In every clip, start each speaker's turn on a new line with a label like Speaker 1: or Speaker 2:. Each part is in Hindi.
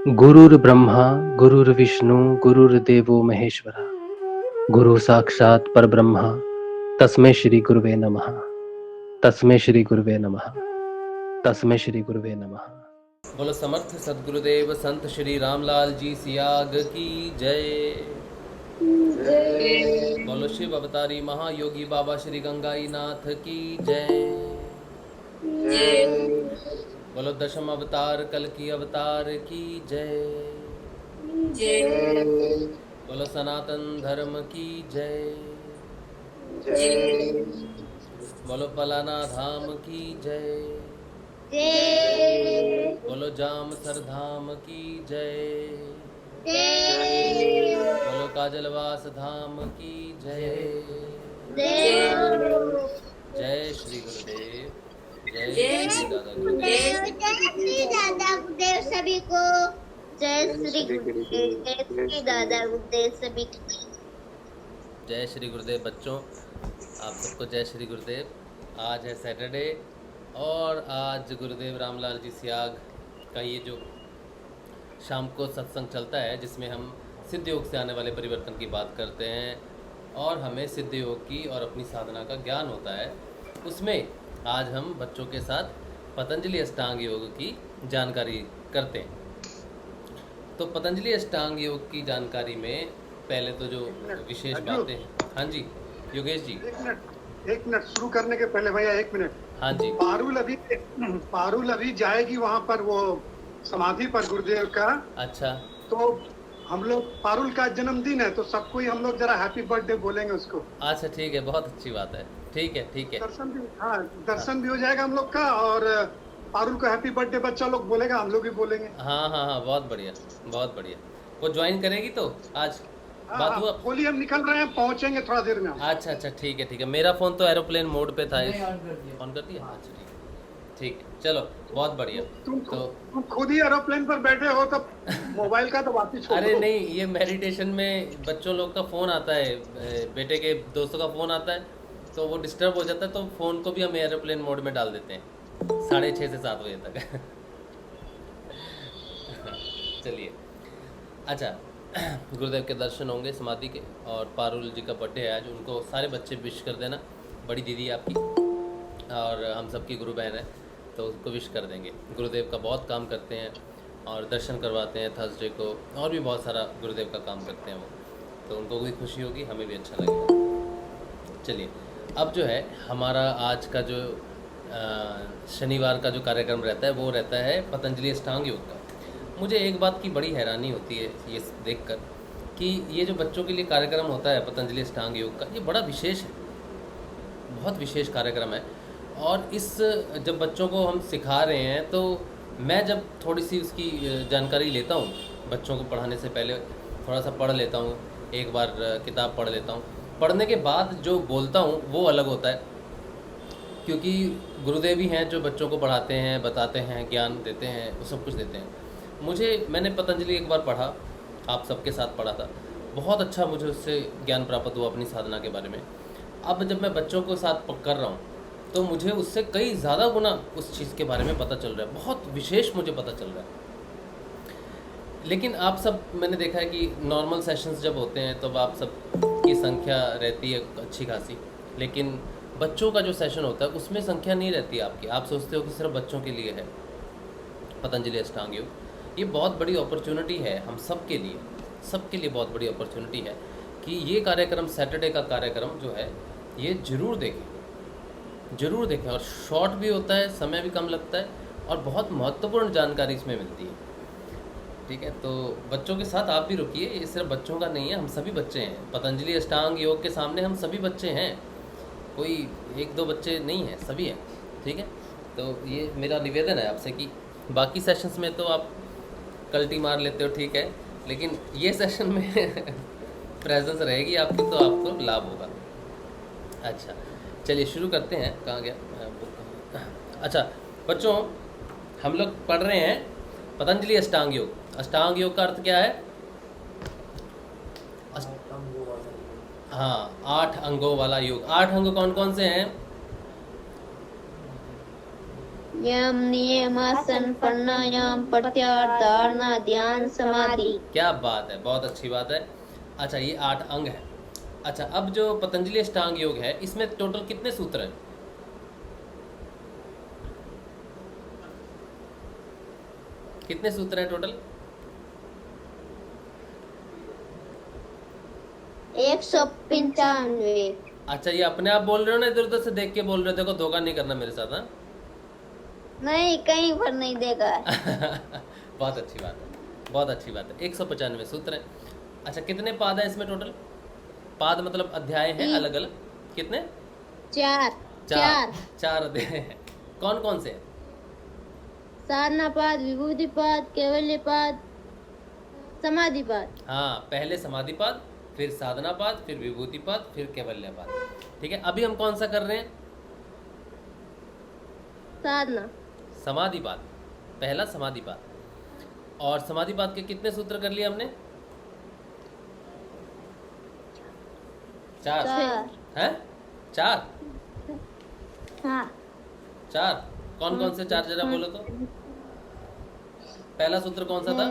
Speaker 1: गुरुर्ब्रह्मा गुरुर्विष्णु गुरुर्देवो महेश्वरा गुरु साक्षात् परब्रह्म तस्मै श्री गुरुवे नमः। तस्मै श्री गुरुवे नमः। तस्मै श्री गुरुवे नमः।
Speaker 2: बोलो समर्थ सदगुरुदेव संत श्री रामलाल जी सियाग की जय। बोलो शिव अवतारी महायोगी बाबा श्री गंगाई नाथ की जय। बोलो दशम अवतार कल की अवतार की जय। बोलो सनातन धर्म की जय। बोलो पलाना धाम की जय। बोलो जाम सर धाम की जय। बोलो काजलवास धाम की जय। जय श्री गुरुदेव। जय श्री दादा गुरुदेव।
Speaker 3: श्री दादा गुरुदेव सभी को। जय श्री गुरुदेव। जय श्री दादा गुरुदेव सभी को।
Speaker 2: जय श्री गुरुदेव। बच्चों आप सबको जय श्री गुरुदेव। आज है सैटरडे और आज गुरुदेव रामलाल जी सियाग का ये जो शाम को सत्संग चलता है जिसमें हम सिद्ध योग से आने वाले परिवर्तन की बात करते हैं और हमें सिद्ध योग की और अपनी साधना का ज्ञान होता है, उसमें आज हम बच्चों के साथ पतंजलि अष्टांग योग की जानकारी करते हैं। तो पतंजलि अष्टांग योग की जानकारी में पहले तो जो विशेष बातें हैं। हाँ जी योगेश जी।
Speaker 4: एक मिनट शुरू करने के पहले भैया एक मिनट।
Speaker 2: हाँ जी।
Speaker 4: पारुल अभी जाएगी वहाँ पर वो समाधि पर गुरुदेव का। अच्छा। तो हम लोग पारुल का जन्मदिन है तो सबको ही हम लोग जरा हैप्पी बर्थडे बोलेंगे उसको।
Speaker 2: अच्छा ठीक है, बहुत अच्छी बात है। ठीक है ठीक है।
Speaker 4: दर्शन भी हो जाएगा हम लोग का और पारुल को हैप्पी बर्थडे बच्चा लोग बोलेगा, हम लोग भी बोलेंगे।
Speaker 2: हाँ हाँ हाँ, बहुत बढ़िया बहुत बढ़िया। वो ज्वाइन करेगी तो आज बात हुआ।
Speaker 4: बोलिए हम निकल रहे हैं, पहुंचेंगे थोड़ा देर में।
Speaker 2: अच्छा अच्छा ठीक है ठीक है। मेरा फोन तो एरोप्लेन मोड पे था। ऑन कर दिया। अच्छा ठीक है ठीक है, चलो बहुत बढ़िया।
Speaker 4: तुम खुद ही एरोप्लेन पर बैठे हो तो मोबाइल का तो बात ही छोड़ दो।
Speaker 2: अरे नहीं, ये मेडिटेशन में बच्चों लोग का फ़ोन आता है, बेटे के दोस्तों का फ़ोन आता है तो वो डिस्टर्ब हो जाता है, तो फ़ोन को भी हम एरोप्लेन मोड में डाल देते हैं 6:30 से 7 बजे तक। चलिए अच्छा, गुरुदेव के दर्शन होंगे समाधि के और पारुल जी का बर्थडे है आज, उनको सारे बच्चे विश कर देना। बड़ी दीदी आपकी और हम सबकी गुरु बहन है तो उसको विश कर देंगे। गुरुदेव का बहुत काम करते हैं और दर्शन करवाते हैं थर्सडे को, और भी बहुत सारा गुरुदेव का काम करते हैं वो, तो उनको भी खुशी होगी, हमें भी अच्छा लगेगा। चलिए अब जो है हमारा आज का जो शनिवार का जो कार्यक्रम रहता है वो रहता है पतंजलि अष्टांग योग का। मुझे एक बात की बड़ी हैरानी होती है ये देखकर कि ये जो बच्चों के लिए कार्यक्रम होता है पतंजलि अष्टांग योग का, ये बड़ा विशेष है, बहुत विशेष कार्यक्रम है। और इस जब बच्चों को हम सिखा रहे हैं तो मैं जब थोड़ी सी उसकी जानकारी लेता हूँ, बच्चों को पढ़ाने से पहले थोड़ा सा पढ़ लेता हूँ, एक बार किताब पढ़ लेता हूँ, पढ़ने के बाद जो बोलता हूँ वो अलग होता है, क्योंकि गुरुदेव ही हैं जो बच्चों को पढ़ाते हैं, बताते हैं, ज्ञान देते हैं, वो सब कुछ देते हैं। मैंने पतंजलि एक बार पढ़ा, आप सबके साथ पढ़ा था, बहुत अच्छा मुझे उससे ज्ञान प्राप्त हुआ अपनी साधना के बारे में। अब जब मैं बच्चों को साथ कर रहा हूँ तो मुझे उससे कई ज़्यादा गुना उस चीज़ के बारे में पता चल रहा है, बहुत विशेष मुझे पता चल रहा है। लेकिन आप सब, मैंने देखा है कि नॉर्मल सेशंस जब होते हैं तब आप सब की संख्या रहती है अच्छी खासी, लेकिन बच्चों का जो सेशन होता है उसमें संख्या नहीं रहती आपकी। आप सोचते हो कि सिर्फ बच्चों के लिए है पतंजलि अष्टांग योग। ये बहुत बड़ी अपॉर्चुनिटी है हम सब के लिए, सबके लिए बहुत बड़ी अपॉर्चुनिटी है कि ये कार्यक्रम, सैटरडे का कार्यक्रम जो है, ये ज़रूर देखें। और शॉर्ट भी होता है, समय भी कम लगता है और बहुत महत्वपूर्ण जानकारी इसमें मिलती है। ठीक है, तो बच्चों के साथ आप भी रुकिए, ये सिर्फ बच्चों का नहीं है, हम सभी बच्चे हैं। पतंजलि अष्टांग योग के सामने हम सभी बच्चे हैं, कोई एक दो बच्चे नहीं हैं, सभी हैं। ठीक है, तो ये मेरा निवेदन है आपसे कि बाकी सेशंस में तो आप कल्टी मार लेते हो, ठीक है, लेकिन ये सेशन में प्रेजेंस रहेगी आपकी तो आपको लाभ होगा। अच्छा चलिए शुरू करते हैं। कहाँ गया? अच्छा बच्चों, हम लोग पढ़ रहे हैं पतंजलि अष्टांग योग। अष्टांग योग का अर्थ क्या है? हाँ, 8 अंगों वाला योग। 8 अंग कौन कौन से हैं?
Speaker 3: यम नियम आसन प्राणायाम प्रत्याहार धारणा ध्यान समाधि।
Speaker 2: क्या बात है, बहुत अच्छी बात है। अच्छा, ये 8 अंग है। अच्छा, अब जो पतंजलि अष्टांग योग है इसमें टोटल कितने सूत्र हैं? कितने सूत्र हैं टोटल?
Speaker 3: 195।
Speaker 2: अच्छा, ये अपने आप बोल रहे हो ना, इधर उधर से देख के बोल रहे हो? देखो, धोखा नहीं करना मेरे साथ। हाँ
Speaker 3: नहीं, कहीं पर नहीं देखा है।
Speaker 2: बहुत अच्छी बात है, बहुत अच्छी बात है। 195 सूत्र हैं। अच्छा, कितने पाद है इसमें टोटल? पाद मतलब अध्याय हैं अलग अलग। कितने?
Speaker 3: 4
Speaker 2: चार अध्याय हैं। कौन कौन से?
Speaker 3: साधना पाद, विभूति पाद, कैवल्य पाद, समाधि पाद।
Speaker 2: हाँ, पहले समाधि पाद, फिर साधना पाद, फिर विभूति पाद, फिर कैवल्य पाद। ठीक है, अभी हम कौन सा कर रहे हैं?
Speaker 3: साधना
Speaker 2: समाधि पाद, पहला समाधि पाद। और समाधि पाद के कितने सूत्र कर लिए हमने? 4 हैं? 4?
Speaker 3: हाँ।
Speaker 2: 4 कौन कौन से 4 जरा बोलो तो। पहला सूत्र कौन सा था?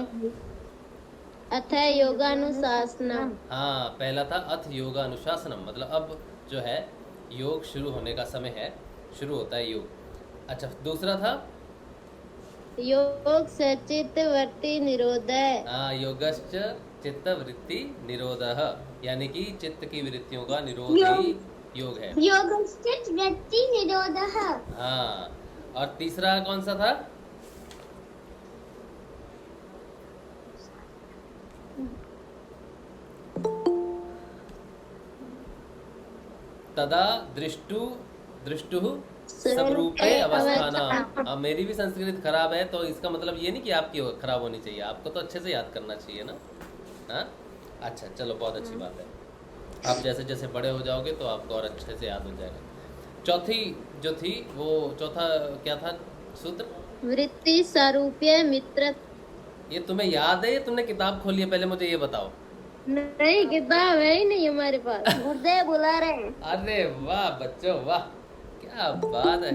Speaker 3: अथ योगानुशासनम।
Speaker 2: हाँ, पहला था अथ योगानुशासनम, मतलब अब जो है योग शुरू होने का समय है, शुरू होता है योग। अच्छा, दूसरा था
Speaker 3: योग से चित्तवृत्ति निरोधः।
Speaker 2: हाँ, योगश्च चित्त वृत्ति निरोधः, यानी कि चित्त की वृत्तियों का निरोध ही योग है।
Speaker 3: योगश्च वृत्ति निरोधः।
Speaker 2: हाँ, और तीसरा कौन सा था? तदा दृष्टु स्वरूपे अवस्थानाम। अब मेरी भी संस्कृत खराब है, तो इसका मतलब ये नहीं कि आपकी खराब होनी चाहिए, आपको तो अच्छे से याद करना चाहिए ना। हाँ, अच्छा, चलो, बहुत अच्छी बात है। आप जैसे जैसे बड़े हो जाओगे तो आपको और अच्छे से याद हो जाएगा। चौथी जो थी वो, चौथा क्या था सूत्र?
Speaker 3: वृत्ति स्वरूपे मित्र।
Speaker 2: ये तुम्हें याद है? ये तुमने किताब खोली है? पहले मुझे ये बताओ।
Speaker 3: नहीं, किताब है ही नहीं हमारे पास। गुरुदेव बुला रहे हैं।
Speaker 2: अरे वाह बच्चों, वाह, क्या बात है,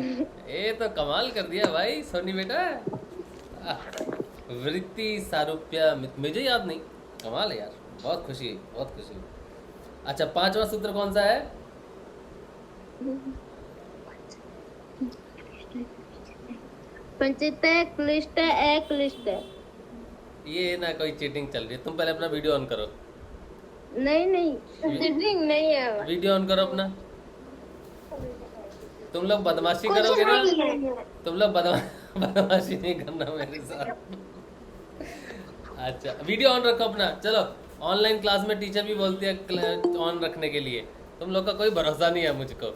Speaker 2: ये तो कमाल कर दिया भाई सोनी बेटा। वृत्ति सारूप्य, मुझे याद नहीं। कमाल है यार, बहुत खुशी, बहुत खुशी। अच्छा, 5वां सूत्र कौन सा है?
Speaker 3: पंचित क्लिष्ट अक्लिष्ट।
Speaker 2: ये ना कोई चीटिंग चल रही है, तुम पहले अपना वीडियो ऑन करो।
Speaker 3: नहीं, चीटिंग नहीं है।
Speaker 2: वीडियो ऑन करो अपना। तुम लोग बदमाशी करोगे ना, तुम लोग बदमाशी नहीं करना मेरे साथ। अच्छा, वीडियो ऑन रखो अपना। चलो, ऑनलाइन क्लास में टीचर भी बोलती है ऑन रखने के लिए। तुम लोग का कोई भरोसा नहीं है मुझको।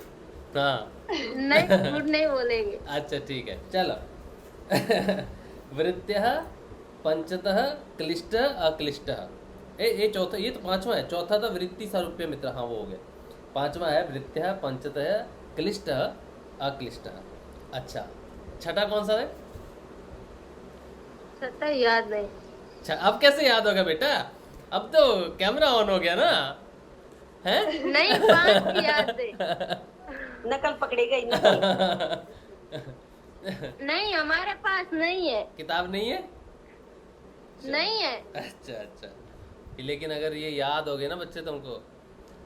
Speaker 2: हाँ
Speaker 3: नहीं बोलेंगे।
Speaker 2: अच्छा, ठीक है, चलो। वृत्त्यः पंचतः क्लिष्ट अक्लिष्ट। ये चौथा, ये तो 5वां है। चौथा था वृत्ति सारूप्य मित्र, हाँ वो हो गया। 5वां है वृत्त्यः पंचतः क्लिष्ट अक्लिष्ट। अच्छा, छठा कौन सा है?
Speaker 3: छठा याद नहीं।
Speaker 2: अच्छा, अब कैसे याद होगा बेटा? अब तो कैमरा ऑन हो गया ना, है?
Speaker 3: नहीं, 5 याद है।
Speaker 5: नकल पकड़ी गई, नकल।
Speaker 3: नहीं, हमारे पास नहीं है।
Speaker 2: किताब नहीं है?
Speaker 3: नहीं है।
Speaker 2: अच्छा, लेकिन अगर ये याद हो गए ना बच्चे तुमको,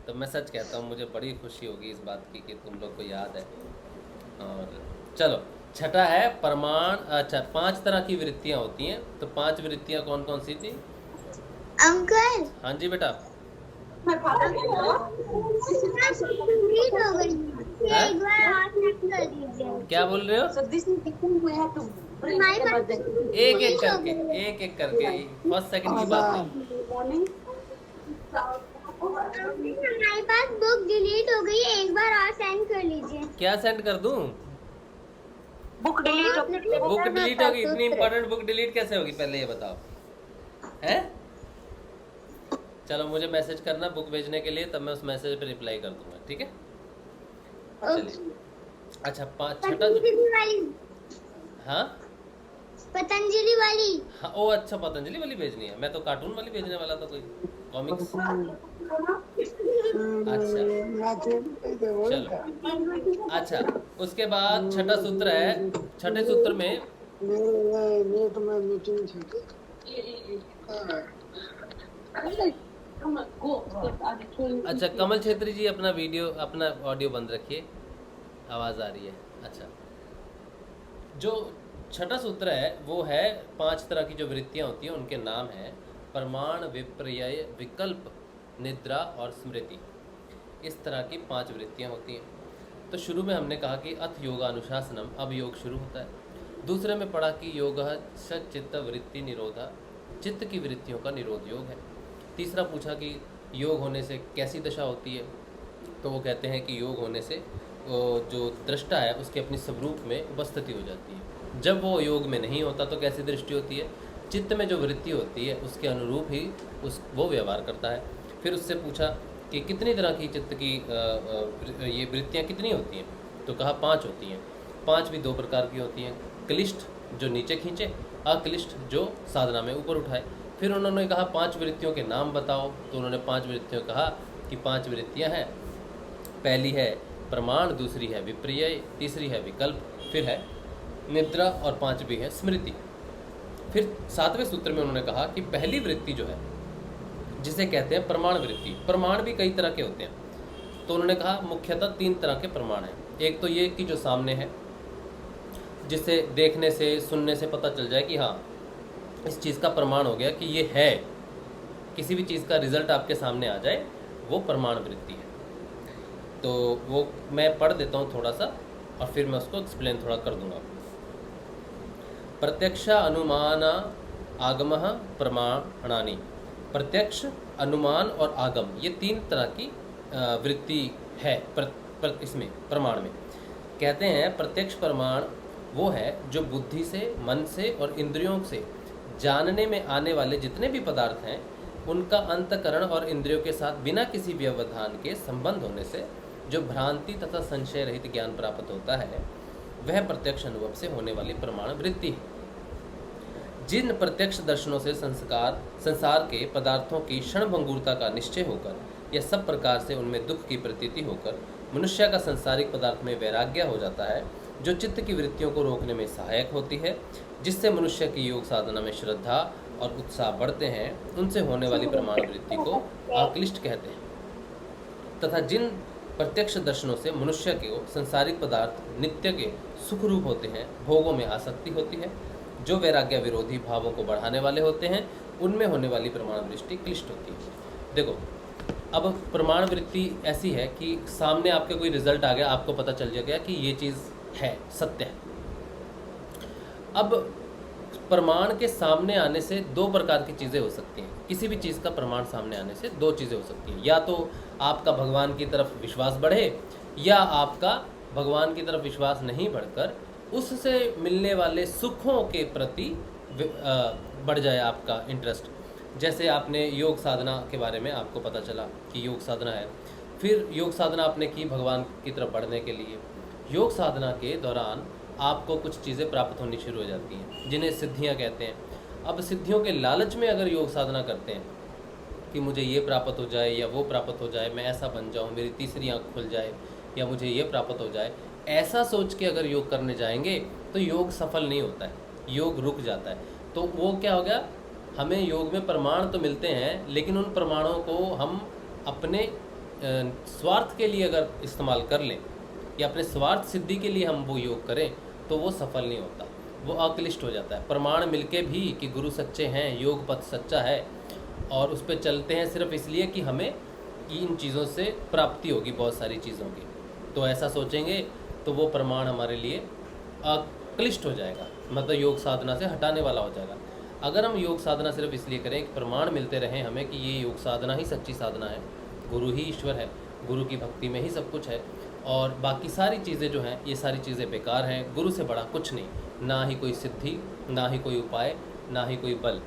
Speaker 2: तो मैं सच कहता हूँ, मुझे बड़ी खुशी होगी इस बात की कि तुम लोग को याद है। और चलो, छठा है प्रमाण। अच्छा, 5 तरह की वृत्तियाँ होती हैं, तो 5 वृत्तियाँ कौन कौन सी थी?
Speaker 3: अंकल।
Speaker 2: हाँ जी बेटा। क्या बोल रहे हो? एक एक करके फर्स्ट सेकंड की बात नहीं।
Speaker 3: हमारे पास बुक डिलीट हो गई है, एक बार और सेंड कर लीजिए।
Speaker 2: क्या सेंड कर दूं?
Speaker 5: बुक डिलीट
Speaker 2: होगी? इतनी इंपॉर्टेंट बुक डिलीट कैसे होगी, पहले ये बताओ। हैं? चलो, मुझे मैसेज करना बुक भेजने के लिए, तब मैं उस मैसेज पे रिप्लाई कर दूंगा, ठीक है? चलिए। अच्छा, छठा। हाँ,
Speaker 3: पतंजलि वाली।
Speaker 2: हाँ, ओ अच्छा, पतंजलि वाली भेजनी है। मैं तो कार्टून वाली भेजने वाला था, कोई कॉमिक्स। अच्छा चलो, अच्छा उसके बाद छठा सूत्र है। छठे सूत्र में अच्छा, कमल छेत्री जी अपना वीडियो, अपना ऑडियो बंद रखिए, आवाज़ आ रही है। अच्छा, जो छठा सूत्र है वो है 5 तरह की जो वृत्तियां होती हैं उनके नाम हैं प्रमाण, विपर्यय, विकल्प, निद्रा और स्मृति। इस तरह की 5 वृत्तियां होती हैं। तो शुरू में हमने कहा कि अथ योगानुशासनम, अब योग शुरू होता है। दूसरे में पढ़ा कि योग सचित्त वृत्ति निरोधा, चित्त की वृत्तियों का निरोध योग है। तीसरा पूछा कि योग होने से कैसी दशा होती है, तो वो कहते हैं कि योग होने से जो दृष्टा है उसकी अपनी स्वरूप में उपस्थिति हो जाती है। जब वो योग में नहीं होता तो कैसी दृष्टि होती है, चित्त में जो वृत्ति होती है उसके अनुरूप ही वो व्यवहार करता है। फिर उससे पूछा कि कितनी तरह की चित्त की ये वृत्तियाँ कितनी होती हैं, तो कहा 5 होती हैं। 5 भी 2 प्रकार की होती हैं, क्लिष्ट जो नीचे खींचे, अक्लिष्ट जो साधना में ऊपर उठाए। फिर उन्होंने कहा 5 वृत्तियों के नाम बताओ, तो उन्होंने 5 वृत्तियों कहा कि 5 वृत्तियाँ हैं। पहली है प्रमाण, दूसरी है विपर्यय, तीसरी है विकल्प, फिर है निद्रा और 5वीं है स्मृति। फिर 7वें सूत्र में उन्होंने कहा कि पहली वृत्ति जो है जिसे कहते हैं प्रमाण वृत्ति, प्रमाण भी कई तरह के होते हैं। तो उन्होंने कहा मुख्यतः 3 तरह के प्रमाण हैं। एक तो ये कि जो सामने है, जिसे देखने से सुनने से पता चल जाए कि हाँ इस चीज़ का प्रमाण हो गया कि ये है, किसी भी चीज़ का रिजल्ट आपके सामने आ जाए, वो प्रमाण वृत्ति है। तो वो मैं पढ़ देता हूँ थोड़ा सा और फिर मैं उसको एक्सप्लेन थोड़ा कर दूंगा। प्रत्यक्ष अनुमान आगम प्रमाणानि, प्रत्यक्ष, अनुमान और आगम, ये 3 तरह की वृत्ति है इसमें प्रमाण में। कहते हैं प्रत्यक्ष प्रमाण वो है जो बुद्धि से, मन से और इंद्रियों से जानने में आने वाले जितने भी पदार्थ हैं उनका अंतकरण और इंद्रियों के साथ बिना किसी व्यवधान के संबंध होने से जो भ्रांति तथा संशय रहित ज्ञान प्राप्त होता है, वह प्रत्यक्ष अनुभव से होने वाली प्रमाण वृत्ति है। जिन प्रत्यक्ष दर्शनों से संसार के पदार्थों की क्षणभंगुरता का निश्चय होकर या सब प्रकार से उनमें दुख की प्रतीति होकर मनुष्य का संसारिक पदार्थ में वैराग्य हो जाता है, जो चित्त की वृत्तियों को रोकने में सहायक होती है, जिससे मनुष्य की योग साधना में श्रद्धा और उत्साह बढ़ते हैं, उनसे होने वाली प्रमाण वृत्ति को आक्लिष्ट कहते हैं। तथा जिन प्रत्यक्ष दर्शनों से मनुष्य के संसारिक पदार्थ नित्य के सुख रूप होते हैं, भोगों में आसक्ति होती है, जो वैराग्य विरोधी भावों को बढ़ाने वाले होते हैं, उनमें होने वाली प्रमाण वृत्ति क्लिष्ट होती है। देखो, अब प्रमाण वृत्ति ऐसी है कि सामने आपके कोई रिजल्ट आ गया, आपको पता चल गया कि ये चीज़ है, सत्य है। अब प्रमाण के सामने आने से 2 प्रकार की चीज़ें हो सकती हैं। किसी भी चीज़ का प्रमाण सामने आने से 2 चीज़ें हो सकती हैं, या तो आपका भगवान की तरफ विश्वास बढ़े, या आपका भगवान की तरफ विश्वास नहीं बढ़कर उससे मिलने वाले सुखों के प्रति बढ़ जाए आपका इंटरेस्ट। जैसे आपने योग साधना के बारे में आपको पता चला कि योग साधना है, फिर योग साधना आपने की भगवान की तरफ बढ़ने के लिए। योग साधना के दौरान आपको कुछ चीज़ें प्राप्त होनी शुरू हो जाती हैं, जिन्हें सिद्धियां कहते हैं। अब सिद्धियों के लालच में अगर योग साधना करते हैं कि मुझे ये प्राप्त हो जाए या वो प्राप्त हो जाए, मैं ऐसा बन जाऊँ, मेरी तीसरी आँख खुल जाए, या मुझे ये प्राप्त हो जाए, ऐसा सोच के अगर योग करने जाएंगे तो योग सफल नहीं होता है, योग रुक जाता है। तो वो क्या हो गया, हमें योग में प्रमाण तो मिलते हैं, लेकिन उन प्रमाणों को हम अपने स्वार्थ के लिए अगर इस्तेमाल कर लें या अपने स्वार्थ सिद्धि के लिए हम वो योग करें तो वो सफल नहीं होता, वो अक्लिष्ट हो जाता है। प्रमाण मिलके भी कि गुरु सच्चे हैं, योग पथ सच्चा है, और उस पर चलते हैं सिर्फ इसलिए कि हमें इन चीज़ों से प्राप्ति होगी, बहुत सारी चीज़ों की, तो ऐसा सोचेंगे तो वो प्रमाण हमारे लिए अक्लिष्ट हो जाएगा, मतलब योग साधना से हटाने वाला हो जाएगा। अगर हम योग साधना सिर्फ इसलिए करें कि प्रमाण मिलते रहें हमें कि ये योग साधना ही सच्ची साधना है, गुरु ही ईश्वर है, गुरु की भक्ति में ही सब कुछ है, और बाकी सारी चीज़ें जो हैं ये सारी चीज़ें बेकार हैं, गुरु से बड़ा कुछ नहीं, ना ही कोई सिद्धि, ना ही कोई उपाय, ना ही कोई बल,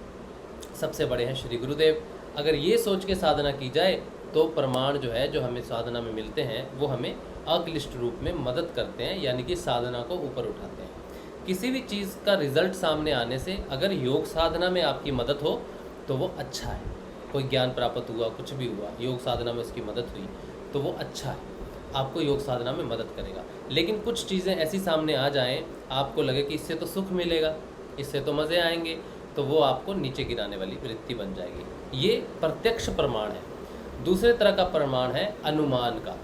Speaker 2: सबसे बड़े हैं श्री गुरुदेव। अगर ये सोच के साधना की जाए तो प्रमाण जो है, जो हमें साधना में मिलते हैं, वो हमें अक्लिष्ट रूप में मदद करते हैं, यानी कि साधना को ऊपर उठाते हैं। किसी भी चीज़ का रिजल्ट सामने आने से अगर योग साधना में आपकी मदद हो तो वो अच्छा है। कोई ज्ञान प्राप्त हुआ, कुछ भी हुआ, योग साधना में उसकी मदद हुई तो वो अच्छा है, आपको योग साधना में मदद करेगा। लेकिन कुछ चीज़ें ऐसी सामने आ जाएं, आपको लगे कि इससे तो सुख मिलेगा, इससे तो मज़े आएंगे, तो वो आपको नीचे गिराने वाली वृत्ति बन जाएगी। ये प्रत्यक्ष प्रमाण है। दूसरे तरह का प्रमाण है अनुमान का।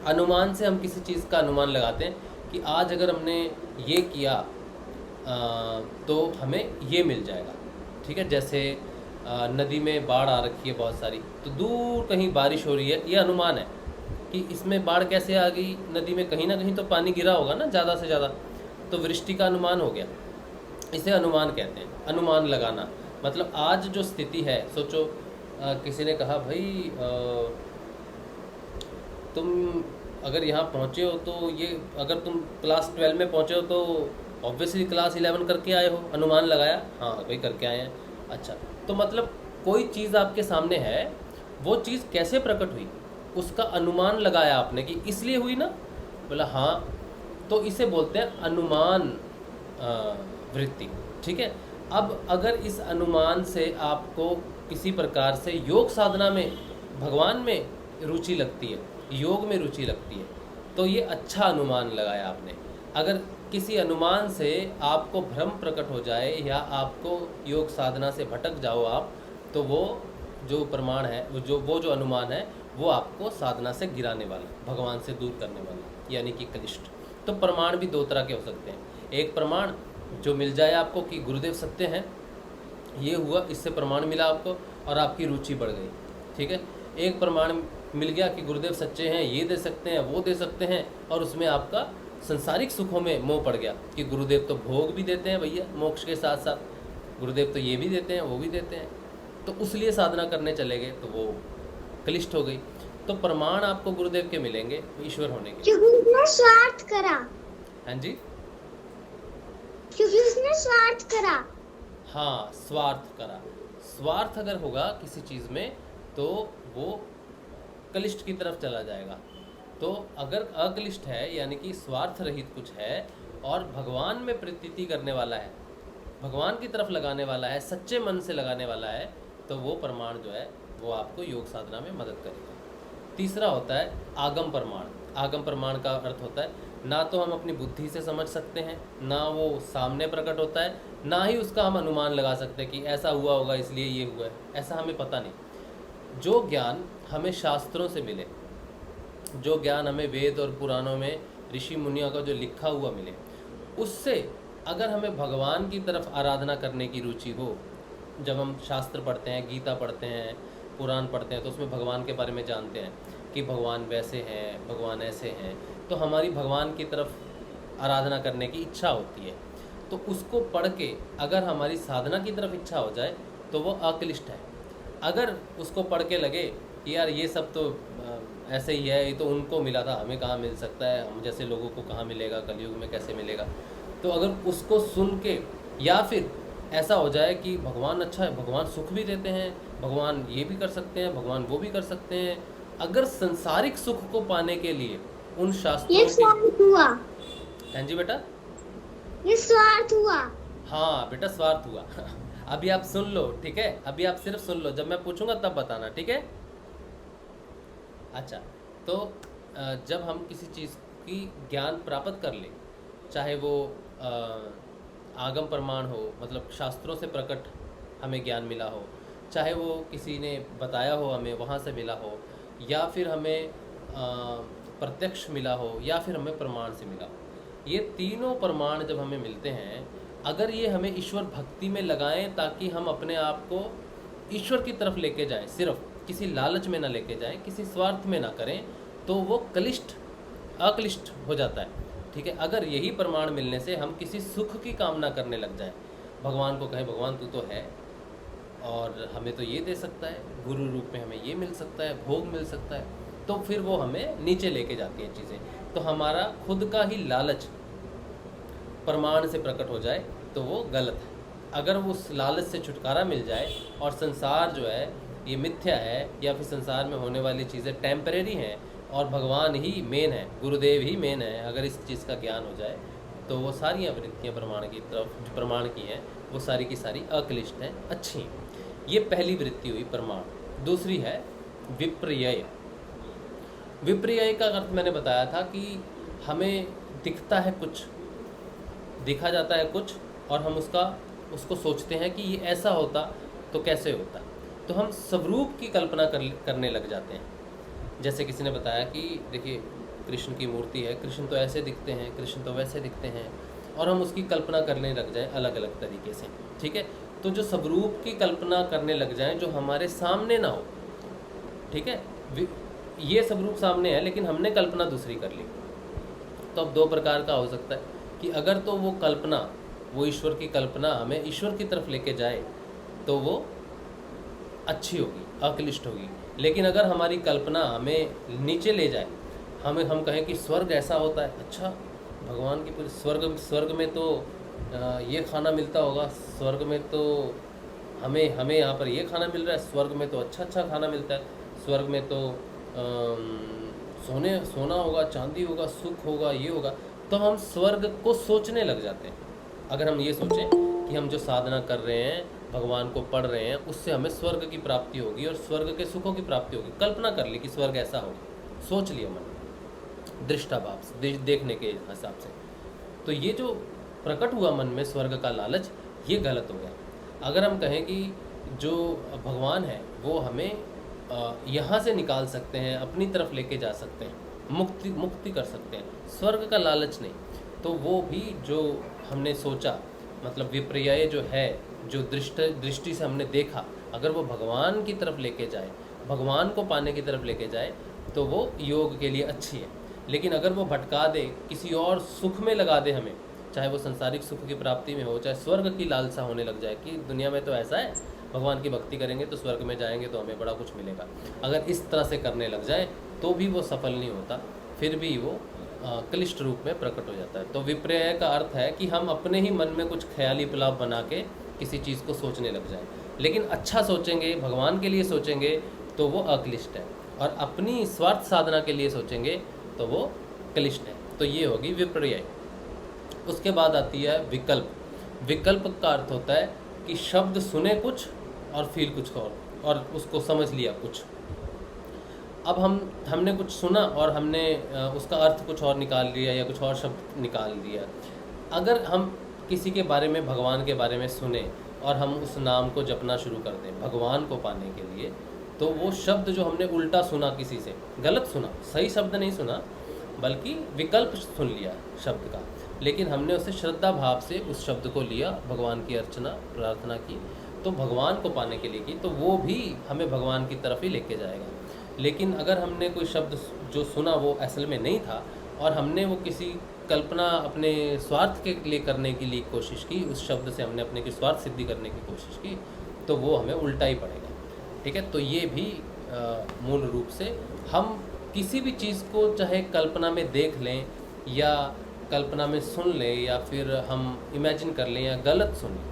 Speaker 2: अनुमान से हम किसी चीज़ का अनुमान लगाते हैं कि आज अगर हमने ये किया तो हमें ये मिल जाएगा, ठीक है। जैसे नदी में बाढ़ आ रखी है बहुत सारी, तो दूर कहीं बारिश हो रही है, ये अनुमान है कि इसमें बाढ़ कैसे आ गई, नदी में कहीं ना कहीं तो पानी गिरा होगा ना ज़्यादा से ज़्यादा, तो वृष्टि का अनुमान हो गया। इसे अनुमान कहते हैं, अनुमान लगाना। मतलब आज जो स्थिति है, सोचो किसी ने कहा भाई तुम अगर यहाँ पहुँचे हो तो ये, अगर तुम क्लास 12 में पहुँचे हो तो ऑब्वियसली क्लास 11 करके आए हो, अनुमान लगाया, हाँ भाई करके आए हैं। अच्छा, तो मतलब कोई चीज़ आपके सामने है, वो चीज़ कैसे प्रकट हुई उसका अनुमान लगाया आपने कि इसलिए हुई ना, बोला हाँ, तो इसे बोलते हैं अनुमान वृत्ति, ठीक है। अब अगर इस अनुमान से आपको किसी प्रकार से योग साधना में, भगवान में रुचि लगती है, योग में रुचि लगती है, तो ये अच्छा अनुमान लगाया आपने। अगर किसी अनुमान से आपको भ्रम प्रकट हो जाए या आपको योग साधना से भटक जाओ आप, तो वो जो प्रमाण है, वो जो अनुमान है, वो आपको साधना से गिराने वाला, भगवान से दूर करने वाला, यानी कि कनिष्ठ। तो प्रमाण भी दो तरह के हो सकते हैं। एक प्रमाण जो मिल जाए आपको कि गुरुदेव सत्य हैं, ये हुआ, इससे प्रमाण मिला आपको और आपकी रुचि बढ़ गई, ठीक है। एक प्रमाण मिल गया कि गुरुदेव सच्चे हैं, ये दे सकते हैं, वो दे सकते हैं, और उसमें आपका संसारिक सुखों में मोह पड़ गया कि गुरुदेव तो भोग भी देते हैं भैया, मोक्ष के साथ साथ गुरुदेव तो ये भी देते हैं, वो भी देते हैं, तो उसलिए साधना करने चले गए, तो वो क्लिष्ट हो गई। तो प्रमाण आपको गुरुदेव के मिलेंगे ईश्वर होने के।
Speaker 3: क्योंकि उसने स्वार्थ करा।
Speaker 2: हाँ जी,
Speaker 3: क्योंकि उसने स्वार्थ करा।
Speaker 2: हाँ, स्वार्थ करा। स्वार्थ अगर होगा किसी चीज़ में तो वो कलिष्ठ की तरफ चला जाएगा। तो अगर अक्लिष्ट है, यानी कि स्वार्थ रहित कुछ है और भगवान में प्रतीति करने वाला है, भगवान की तरफ लगाने वाला है, सच्चे मन से लगाने वाला है, तो वो प्रमाण जो है वो आपको योग साधना में मदद करेगा। तीसरा होता है आगम प्रमाण। आगम प्रमाण का अर्थ होता है ना तो हम अपनी बुद्धि से समझ सकते हैं, ना वो सामने प्रकट होता है, ना ही उसका हम अनुमान लगा सकते हैं कि ऐसा हुआ होगा इसलिए ये हुआ है, ऐसा हमें पता नहीं। जो ज्ञान हमें शास्त्रों से मिले, जो ज्ञान हमें वेद और पुराणों में ऋषि मुनियों का जो लिखा हुआ मिले, उससे अगर हमें भगवान की तरफ आराधना करने की रुचि हो, जब हम शास्त्र पढ़ते हैं, गीता पढ़ते हैं, पुराण पढ़ते हैं, तो उसमें भगवान के बारे में जानते हैं कि भगवान वैसे हैं, भगवान ऐसे हैं, तो हमारी भगवान की तरफ आराधना करने की इच्छा होती है। तो उसको पढ़ के अगर हमारी साधना की तरफ इच्छा हो जाए तो वो अक्लिष्ट है। अगर उसको पढ़ के लगे कि यार ये सब तो ऐसे ही है, ये तो उनको मिला था, हमें कहाँ मिल सकता है, हम जैसे लोगों को कहाँ मिलेगा, कलयुग में कैसे मिलेगा, तो अगर उसको सुन के, या फिर ऐसा हो जाए कि भगवान अच्छा है, भगवान सुख भी देते हैं, भगवान ये भी कर सकते हैं, भगवान वो भी कर सकते हैं, अगर संसारिक सुख को पाने के लिए उन शास्त्रों
Speaker 3: ये स्वार्थ हुआ।
Speaker 2: हाँ जी बेटा,
Speaker 3: ये स्वार्थ हुआ।
Speaker 2: हाँ बेटा, स्वार्थ हुआ। अभी आप सुन लो, ठीक है, अभी आप सिर्फ सुन लो, जब मैं पूछूंगा तब बताना, ठीक है। अच्छा, तो जब हम किसी चीज़ की ज्ञान प्राप्त कर ले, चाहे वो आगम प्रमाण हो, मतलब शास्त्रों से प्रकट हमें ज्ञान मिला हो, चाहे वो किसी ने बताया हो हमें, वहाँ से मिला हो, या फिर हमें प्रत्यक्ष मिला हो, या फिर हमें प्रमाण से मिला हो, ये तीनों प्रमाण जब हमें मिलते हैं, अगर ये हमें ईश्वर भक्ति में लगाएं ताकि हम अपने आप को ईश्वर की तरफ लेके जाएं, सिर्फ किसी लालच में ना लेके जाएं, किसी स्वार्थ में ना करें, तो वो अक्लिष्ट हो जाता है, ठीक है। अगर यही प्रमाण मिलने से हम किसी सुख की कामना करने लग जाएं, भगवान को कहें भगवान तू तो है और हमें तो ये दे सकता है, गुरु रूप में हमें ये मिल सकता है, भोग मिल सकता है, तो फिर वो हमें नीचे लेके जाती हैं चीज़ें। तो हमारा खुद का ही लालच प्रमाण से प्रकट हो जाए तो वो गलत है। अगर वो उस लालच से छुटकारा मिल जाए और संसार जो है ये मिथ्या है, या फिर संसार में होने वाली चीज़ें टेम्परेरी हैं और भगवान ही मेन है, गुरुदेव ही मेन है, अगर इस चीज़ का ज्ञान हो जाए तो वो सारी वृत्तियाँ प्रमाण की तरफ जो प्रमाण की हैं वो सारी की सारी अक्लिष्ट हैं, अच्छी हैं। ये पहली वृत्ति हुई प्रमाण। दूसरी है विपर्यय। विपर्यय का अर्थ मैंने बताया था कि हमें दिखता है कुछ, देखा जाता है कुछ, और हम उसको सोचते हैं कि ये ऐसा होता तो कैसे होता, तो हम स्वरूप की कल्पना करने लग जाते हैं। जैसे किसी ने बताया कि देखिए कृष्ण की मूर्ति है, कृष्ण तो ऐसे दिखते हैं, कृष्ण तो वैसे दिखते हैं, और हम उसकी कल्पना करने लग जाएं अलग अलग तरीके से, ठीक है। तो जो स्वरूप की कल्पना करने लग जाएं जो हमारे सामने ना हो, ठीक है, ये स्वरूप सामने है लेकिन हमने कल्पना दूसरी कर ली, तो अब दो प्रकार का हो सकता है कि अगर तो वो कल्पना, वो ईश्वर की कल्पना हमें ईश्वर की तरफ लेके जाए तो वो अच्छी होगी, अक्लिष्ट होगी। लेकिन अगर हमारी कल्पना हमें नीचे ले जाए, हम कहें कि स्वर्ग ऐसा होता है, अच्छा भगवान की पूरी स्वर्ग में तो ये खाना मिलता होगा, स्वर्ग में तो हमें यहाँ पर ये खाना मिल रहा है, स्वर्ग में तो अच्छा खाना मिलता है, स्वर्ग में तो सोना होगा, चांदी होगा, सुख होगा, ये होगा, तो हम स्वर्ग को सोचने लग जाते हैं। अगर हम ये सोचें कि हम जो साधना कर रहे हैं, भगवान को पढ़ रहे हैं, उससे हमें स्वर्ग की प्राप्ति होगी और स्वर्ग के सुखों की प्राप्ति होगी, कल्पना कर ली कि स्वर्ग ऐसा होगा, सोच लिया मन, दृष्टाभाव से, देखने के हिसाब से, तो ये जो प्रकट हुआ मन में स्वर्ग का लालच, ये गलत हो गया। अगर हम कहें कि जो भगवान है वो हमें यहाँ से निकाल सकते हैं, अपनी तरफ लेके जा सकते हैं, मुक्ति कर सकते हैं, स्वर्ग का लालच नहीं, तो वो भी जो हमने सोचा, मतलब विपर्यय जो है, जो दृष्टि से हमने देखा, अगर वो भगवान की तरफ लेके जाए, भगवान को पाने की तरफ लेके जाए, तो वो योग के लिए अच्छी है। लेकिन अगर वो भटका दे, किसी और सुख में लगा दे हमें, चाहे वो संसारिक सुख की प्राप्ति में हो, चाहे स्वर्ग की लालसा होने लग जाए कि दुनिया में तो ऐसा है, भगवान की भक्ति करेंगे तो स्वर्ग में जाएंगे तो हमें बड़ा कुछ मिलेगा, अगर इस तरह से करने लग जाए तो भी वो सफल नहीं होता, फिर भी वो क्लिष्ट रूप में प्रकट हो जाता है। तो विपर्यय का अर्थ है कि हम अपने ही मन में कुछ ख्याली पुलाव बना के किसी चीज़ को सोचने लग जाएं, लेकिन अच्छा सोचेंगे, भगवान के लिए सोचेंगे तो वो अक्लिष्ट है, और अपनी स्वार्थ साधना के लिए सोचेंगे तो वो क्लिष्ट है। तो ये होगी विपर्यय। उसके बाद आती है विकल्प। विकल्प का अर्थ होता है कि शब्द सुने कुछ और फील कुछ और उसको समझ लिया कुछ। अब हमने कुछ सुना और हमने उसका अर्थ कुछ और निकाल लिया या कुछ और शब्द निकाल दिया। अगर हम किसी के बारे में, भगवान के बारे में सुने और हम उस नाम को जपना शुरू कर दें भगवान को पाने के लिए, तो वो शब्द जो हमने उल्टा सुना, किसी से गलत सुना, सही शब्द नहीं सुना बल्कि विकल्प सुन लिया शब्द का, लेकिन हमने उसे श्रद्धा भाव से उस शब्द को लिया, भगवान की अर्चना प्रार्थना की, तो भगवान को पाने के लिए की, तो वो भी हमें भगवान की तरफ ही लेके जाएगा। लेकिन अगर हमने कोई शब्द जो सुना वो असल में नहीं था और हमने वो किसी कल्पना अपने स्वार्थ के लिए करने के लिए कोशिश की, उस शब्द से हमने अपने की स्वार्थ सिद्धि करने की कोशिश की, तो वो हमें उल्टा ही पड़ेगा, ठीक है। तो ये भी मूल रूप से हम किसी भी चीज़ को चाहे कल्पना में देख लें या कल्पना में सुन लें या फिर हम इमेजिन कर लें या गलत सुन लें,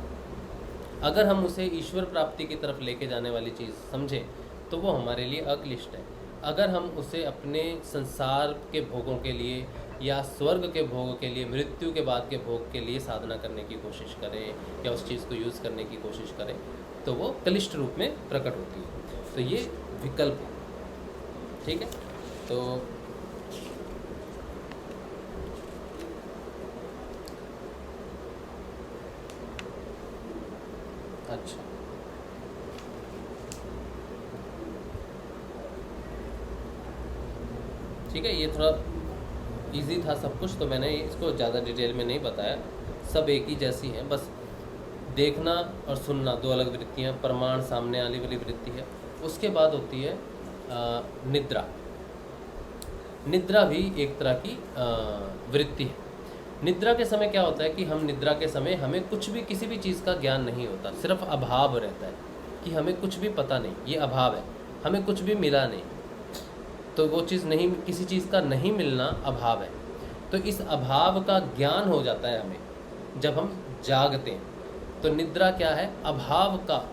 Speaker 2: अगर हम उसे ईश्वर प्राप्ति की तरफ लेके जाने वाली चीज़ समझें तो वो हमारे लिए अक्लिष्ट है। अगर हम उसे अपने संसार के भोगों के लिए या स्वर्ग के भोग के लिए, मृत्यु के बाद के भोग के लिए साधना करने की कोशिश करें या उस चीज़ को यूज़ करने की कोशिश करें, तो वो क्लिष्ट रूप में प्रकट होती है। तो ये विकल्प है, ठीक है। तो अच्छा, ठीक है, ये थोड़ा इजी था सब कुछ, तो मैंने इसको ज़्यादा डिटेल में नहीं बताया, सब एक ही जैसी हैं, बस देखना और सुनना दो अलग वृत्तियाँ, प्रमाण सामने आने वाली वृत्ति है। उसके बाद होती है निद्रा। निद्रा भी एक तरह की वृत्ति है। निद्रा के समय क्या होता है कि हम निद्रा के समय हमें कुछ भी, किसी भी चीज़ का ज्ञान नहीं होता, सिर्फ अभाव रहता है कि हमें कुछ भी पता नहीं, ये अभाव है, हमें कुछ भी मिला नहीं, तो वो चीज़ नहीं, किसी चीज़ का नहीं मिलना अभाव है। तो इस अभाव का ज्ञान हो जाता है हमें जब हम जागते हैं। तो निद्रा क्या है? अभाव का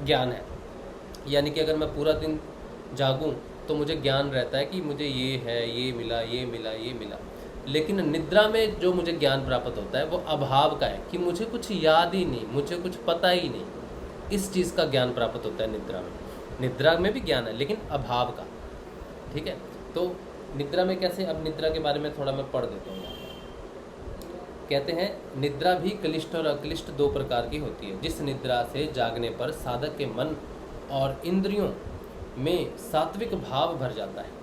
Speaker 2: ज्ञान है। यानी कि अगर मैं पूरा दिन जागूं तो मुझे ज्ञान रहता है कि मुझे ये है, ये मिला, ये मिला, ये मिला, लेकिन निद्रा में जो मुझे ज्ञान प्राप्त होता है वो अभाव का है, कि मुझे कुछ याद ही नहीं, मुझे कुछ पता ही नहीं। इस चीज़ का ज्ञान प्राप्त होता है निद्रा में। निद्रा में भी ज्ञान है लेकिन अभाव का। ठीक है, तो निद्रा में कैसे, अब निद्रा के बारे में थोड़ा मैं पढ़ देता हूँ। कहते हैं निद्रा भी क्लिष्ट और अक्लिष्ट दो प्रकार की होती है। जिस निद्रा से जागने पर साधक के मन और इंद्रियों में सात्विक भाव भर जाता है,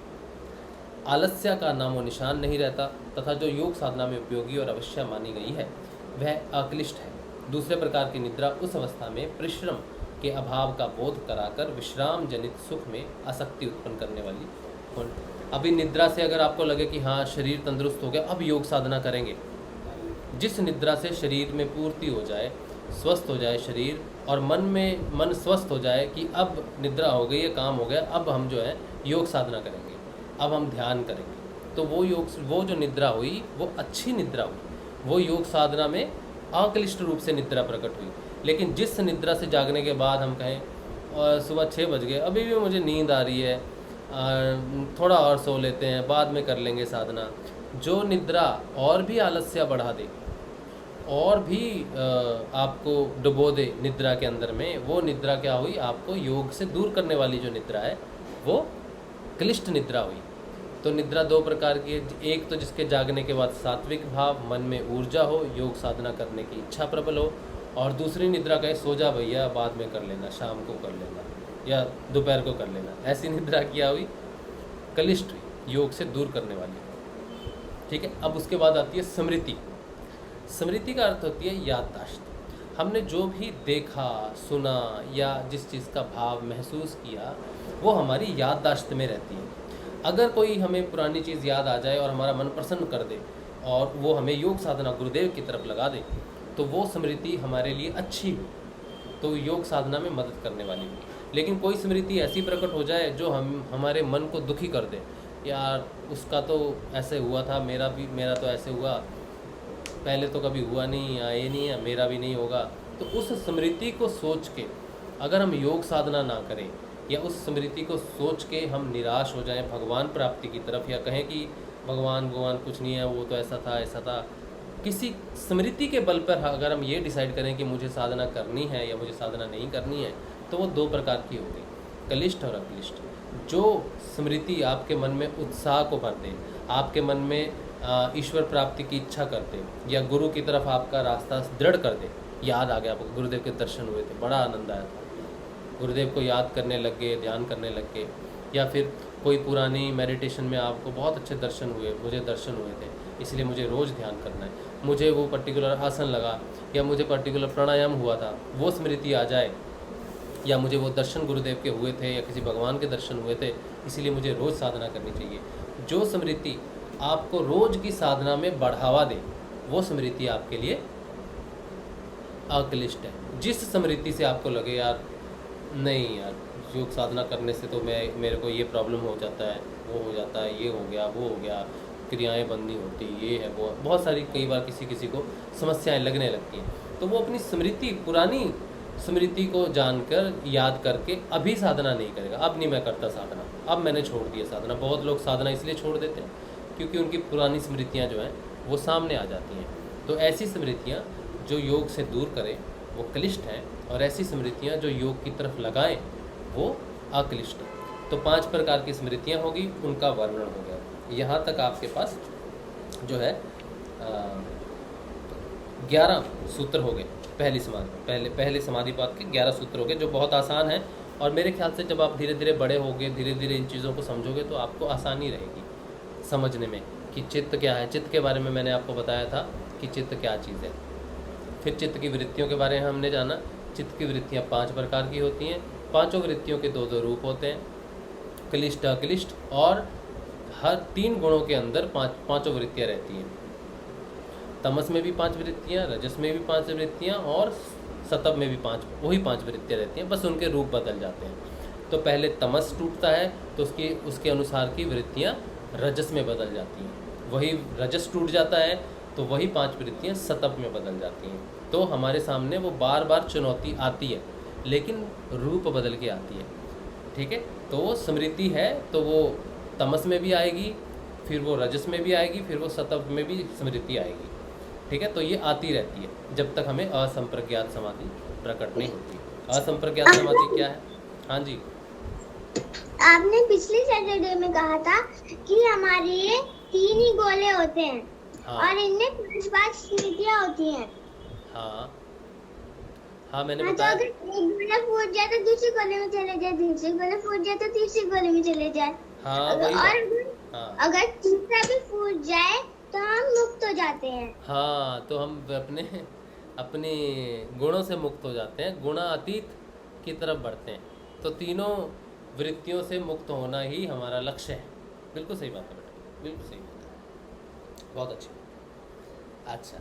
Speaker 2: आलस्य का नामो निशान नहीं रहता, तथा जो योग साधना में उपयोगी और अवश्य मानी गई है वह अक्लिष्ट है। दूसरे प्रकार की निद्रा उस अवस्था में परिश्रम के अभाव का बोध कराकर विश्राम जनित सुख में आसक्ति उत्पन्न करने वाली। अभी निद्रा से अगर आपको लगे कि हाँ शरीर तंदुरुस्त हो गया, अब योग साधना करेंगे, जिस निद्रा से शरीर में पूर्ति हो जाए, स्वस्थ हो जाए शरीर, और मन स्वस्थ हो जाए कि अब निद्रा हो गई है, काम हो गया, अब हम जो है योग साधना करेंगे, अब हम ध्यान करेंगे, तो वो जो निद्रा हुई वो अच्छी निद्रा हुई, वो योग साधना में अक्लिष्ट रूप से निद्रा प्रकट हुई। लेकिन जिस निद्रा से जागने के बाद हम कहें और सुबह 6 बज गए, अभी भी मुझे नींद आ रही है, थोड़ा और सो लेते हैं, बाद में कर लेंगे साधना, जो निद्रा और भी आलस्य बढ़ा दे और भी आपको डुबो दे निद्रा के अंदर में, वो निद्रा क्या हुई, आपको योग से दूर करने वाली जो निद्रा है वो क्लिष्ट निद्रा हुई। तो निद्रा दो प्रकार की है, एक तो जिसके जागने के बाद सात्विक भाव, मन में ऊर्जा हो, योग साधना करने की इच्छा प्रबल हो, और दूसरी निद्रा कहे सो जा भैया, बाद में कर लेना, शाम को कर लेना या दोपहर को कर लेना, ऐसी निद्रा क्या हुई, क्लिष्ट हुई, योग से दूर करने वाली। ठीक है, अब उसके बाद आती है स्मृति। स्मृति का अर्थ होती है याददाश्त। हमने जो भी देखा, सुना या जिस चीज़ का भाव महसूस किया वो हमारी याददाश्त में रहती है। अगर कोई हमें पुरानी चीज़ याद आ जाए और हमारा मन प्रसन्न कर दे और वो हमें योग साधना गुरुदेव की तरफ लगा दे, तो वो स्मृति हमारे लिए अच्छी हो, तो योग साधना में मदद करने वाली हो। लेकिन कोई स्मृति ऐसी प्रकट हो जाए जो हमारे मन को दुखी कर दे, यार उसका तो ऐसे हुआ था, मेरा तो ऐसे हुआ, पहले तो कभी हुआ नहीं, या ये नहीं है, मेरा भी नहीं होगा, तो उस स्मृति को सोच के अगर हम योग साधना ना करें या उस स्मृति को सोच के हम निराश हो जाएं भगवान प्राप्ति की तरफ, या कहें कि भगवान कुछ नहीं है, वो तो ऐसा था, किसी स्मृति के बल पर अगर हम ये डिसाइड करें कि मुझे साधना करनी है या मुझे साधना नहीं करनी है, तो वो दो प्रकार की होगी, क्लिष्ट और अक्लिष्ट। जो स्मृति आपके मन में उत्साह को भर दे, आपके मन में ईश्वर प्राप्ति की इच्छा करते, या गुरु की तरफ आपका रास्ता दृढ़ कर दे, याद आ गया आपको, गुरुदेव के दर्शन हुए थे, बड़ा आनंद आया था, गुरुदेव को याद करने लग गए, ध्यान करने लग गए, या फिर कोई पुरानी मेडिटेशन में आपको बहुत अच्छे दर्शन हुए, मुझे दर्शन हुए थे इसलिए मुझे रोज़ ध्यान करना है, मुझे वो पर्टिकुलर आसन लगा या मुझे पर्टिकुलर प्राणायाम हुआ था, वो स्मृति आ जाए, या मुझे वो दर्शन गुरुदेव के हुए थे या किसी भगवान के दर्शन हुए थे, इसीलिए मुझे रोज़ साधना करनी चाहिए। जो स्मृति आपको रोज़ की साधना में बढ़ावा दे, वो स्मृति आपके लिए अक्लिष्ट है। जिस स्मृति से आपको लगे यार नहीं यार, योग साधना करने से तो मेरे को ये प्रॉब्लम हो जाता है, वो हो जाता है, ये हो गया, वो हो गया, क्रियाएं बंद नहीं होती, ये है वो, बहुत सारी कई बार किसी को समस्याएं लगने लगती हैं, तो वो अपनी स्मृति, पुरानी स्मृति को जानकर याद करके अभी साधना नहीं करेगा। अब नहीं मैं करता साधना, अब मैंने छोड़ दिया साधना। बहुत लोग साधना इसलिए छोड़ देते हैं क्योंकि उनकी पुरानी स्मृतियाँ जो हैं वो सामने आ जाती हैं। तो ऐसी स्मृतियाँ जो योग से दूर करें वो क्लिष्ट हैं, और ऐसी स्मृतियाँ जो योग की तरफ लगाएं वो अक्लिष्ट हैं। तो 5 प्रकार की स्मृतियाँ होगी, उनका वर्णन हो गया। यहाँ तक आपके पास जो है 11 सूत्र हो गए। पहले समाधिपात के 11 सूत्र हो गए, जो बहुत आसान है, और मेरे ख्याल से जब आप धीरे धीरे बड़े होगे, धीरे धीरे इन चीज़ों को समझोगे तो आपको आसानी रहेगी समझने में कि चित्त क्या है। चित्त के बारे में मैंने आपको बताया था कि चित्त क्या चीज़ है। फिर चित्त की वृत्तियों के बारे में हमने जाना। चित्त की वृत्तियाँ 5 प्रकार की होती हैं। 5 वृत्तियों के 2 रूप होते हैं, क्लिष्ट, अक्लिष्ट, और हर 3 गुणों के अंदर 5 वृत्तियाँ रहती हैं। तमस में भी 5 वृत्तियाँ, रजस में भी 5 वृत्तियाँ, और सतब में भी 5 वृत्तियाँ रहती हैं, बस उनके रूप बदल जाते हैं। तो पहले तमस टूटता है तो उसके अनुसार की वृत्तियाँ रजस में बदल जाती हैं। वही रजस टूट जाता है तो वही 5 वृत्तियाँ सतब में बदल जाती हैं। तो हमारे सामने वो बार बार चुनौती आती है, लेकिन रूप बदल के आती है। ठीक है, तो वो स्मृति है तो वो तमस में भी आएगी, फिर वो रजस में भी आएगी, फिर वो सत्व में भी स्मृति आएगी। ठीक है, तो ये आती रहती है जब तक हमें असंप्रज्ञात समाधि प्रकट नहीं होती। असंप्रज्ञात समाधि क्या है? हाँ जी,
Speaker 3: आपने पिछले सैटरडे में कहा था कि हमारे ये 3 ही गोले होते हैं।
Speaker 2: हाँ।
Speaker 3: और इनमें 5 स्मृतियाँ होती हैं।
Speaker 2: हाँ हाँ, मैंने
Speaker 3: तो
Speaker 2: बताया।
Speaker 3: अगर एक गोला फूट जाए तो दूसरे गोले में चले जाए, दूसरे गोले फूट जाए तो तीसरे गोले में चले जाए।
Speaker 2: हाँ वही
Speaker 3: और
Speaker 2: हाँ
Speaker 3: अगर तीसरा भी फूट जाए तो हम मुक्त हो जाते हैं।
Speaker 2: हाँ, तो हम अपने अपने गुणों से मुक्त हो जाते हैं, गुणातीत की तरफ बढ़ते हैं। तो तीनों वृत्तियों से मुक्त होना ही हमारा लक्ष्य है। बिल्कुल सही बात है बेटा, बिल्कुल सही बात है, बहुत अच्छी। अच्छा,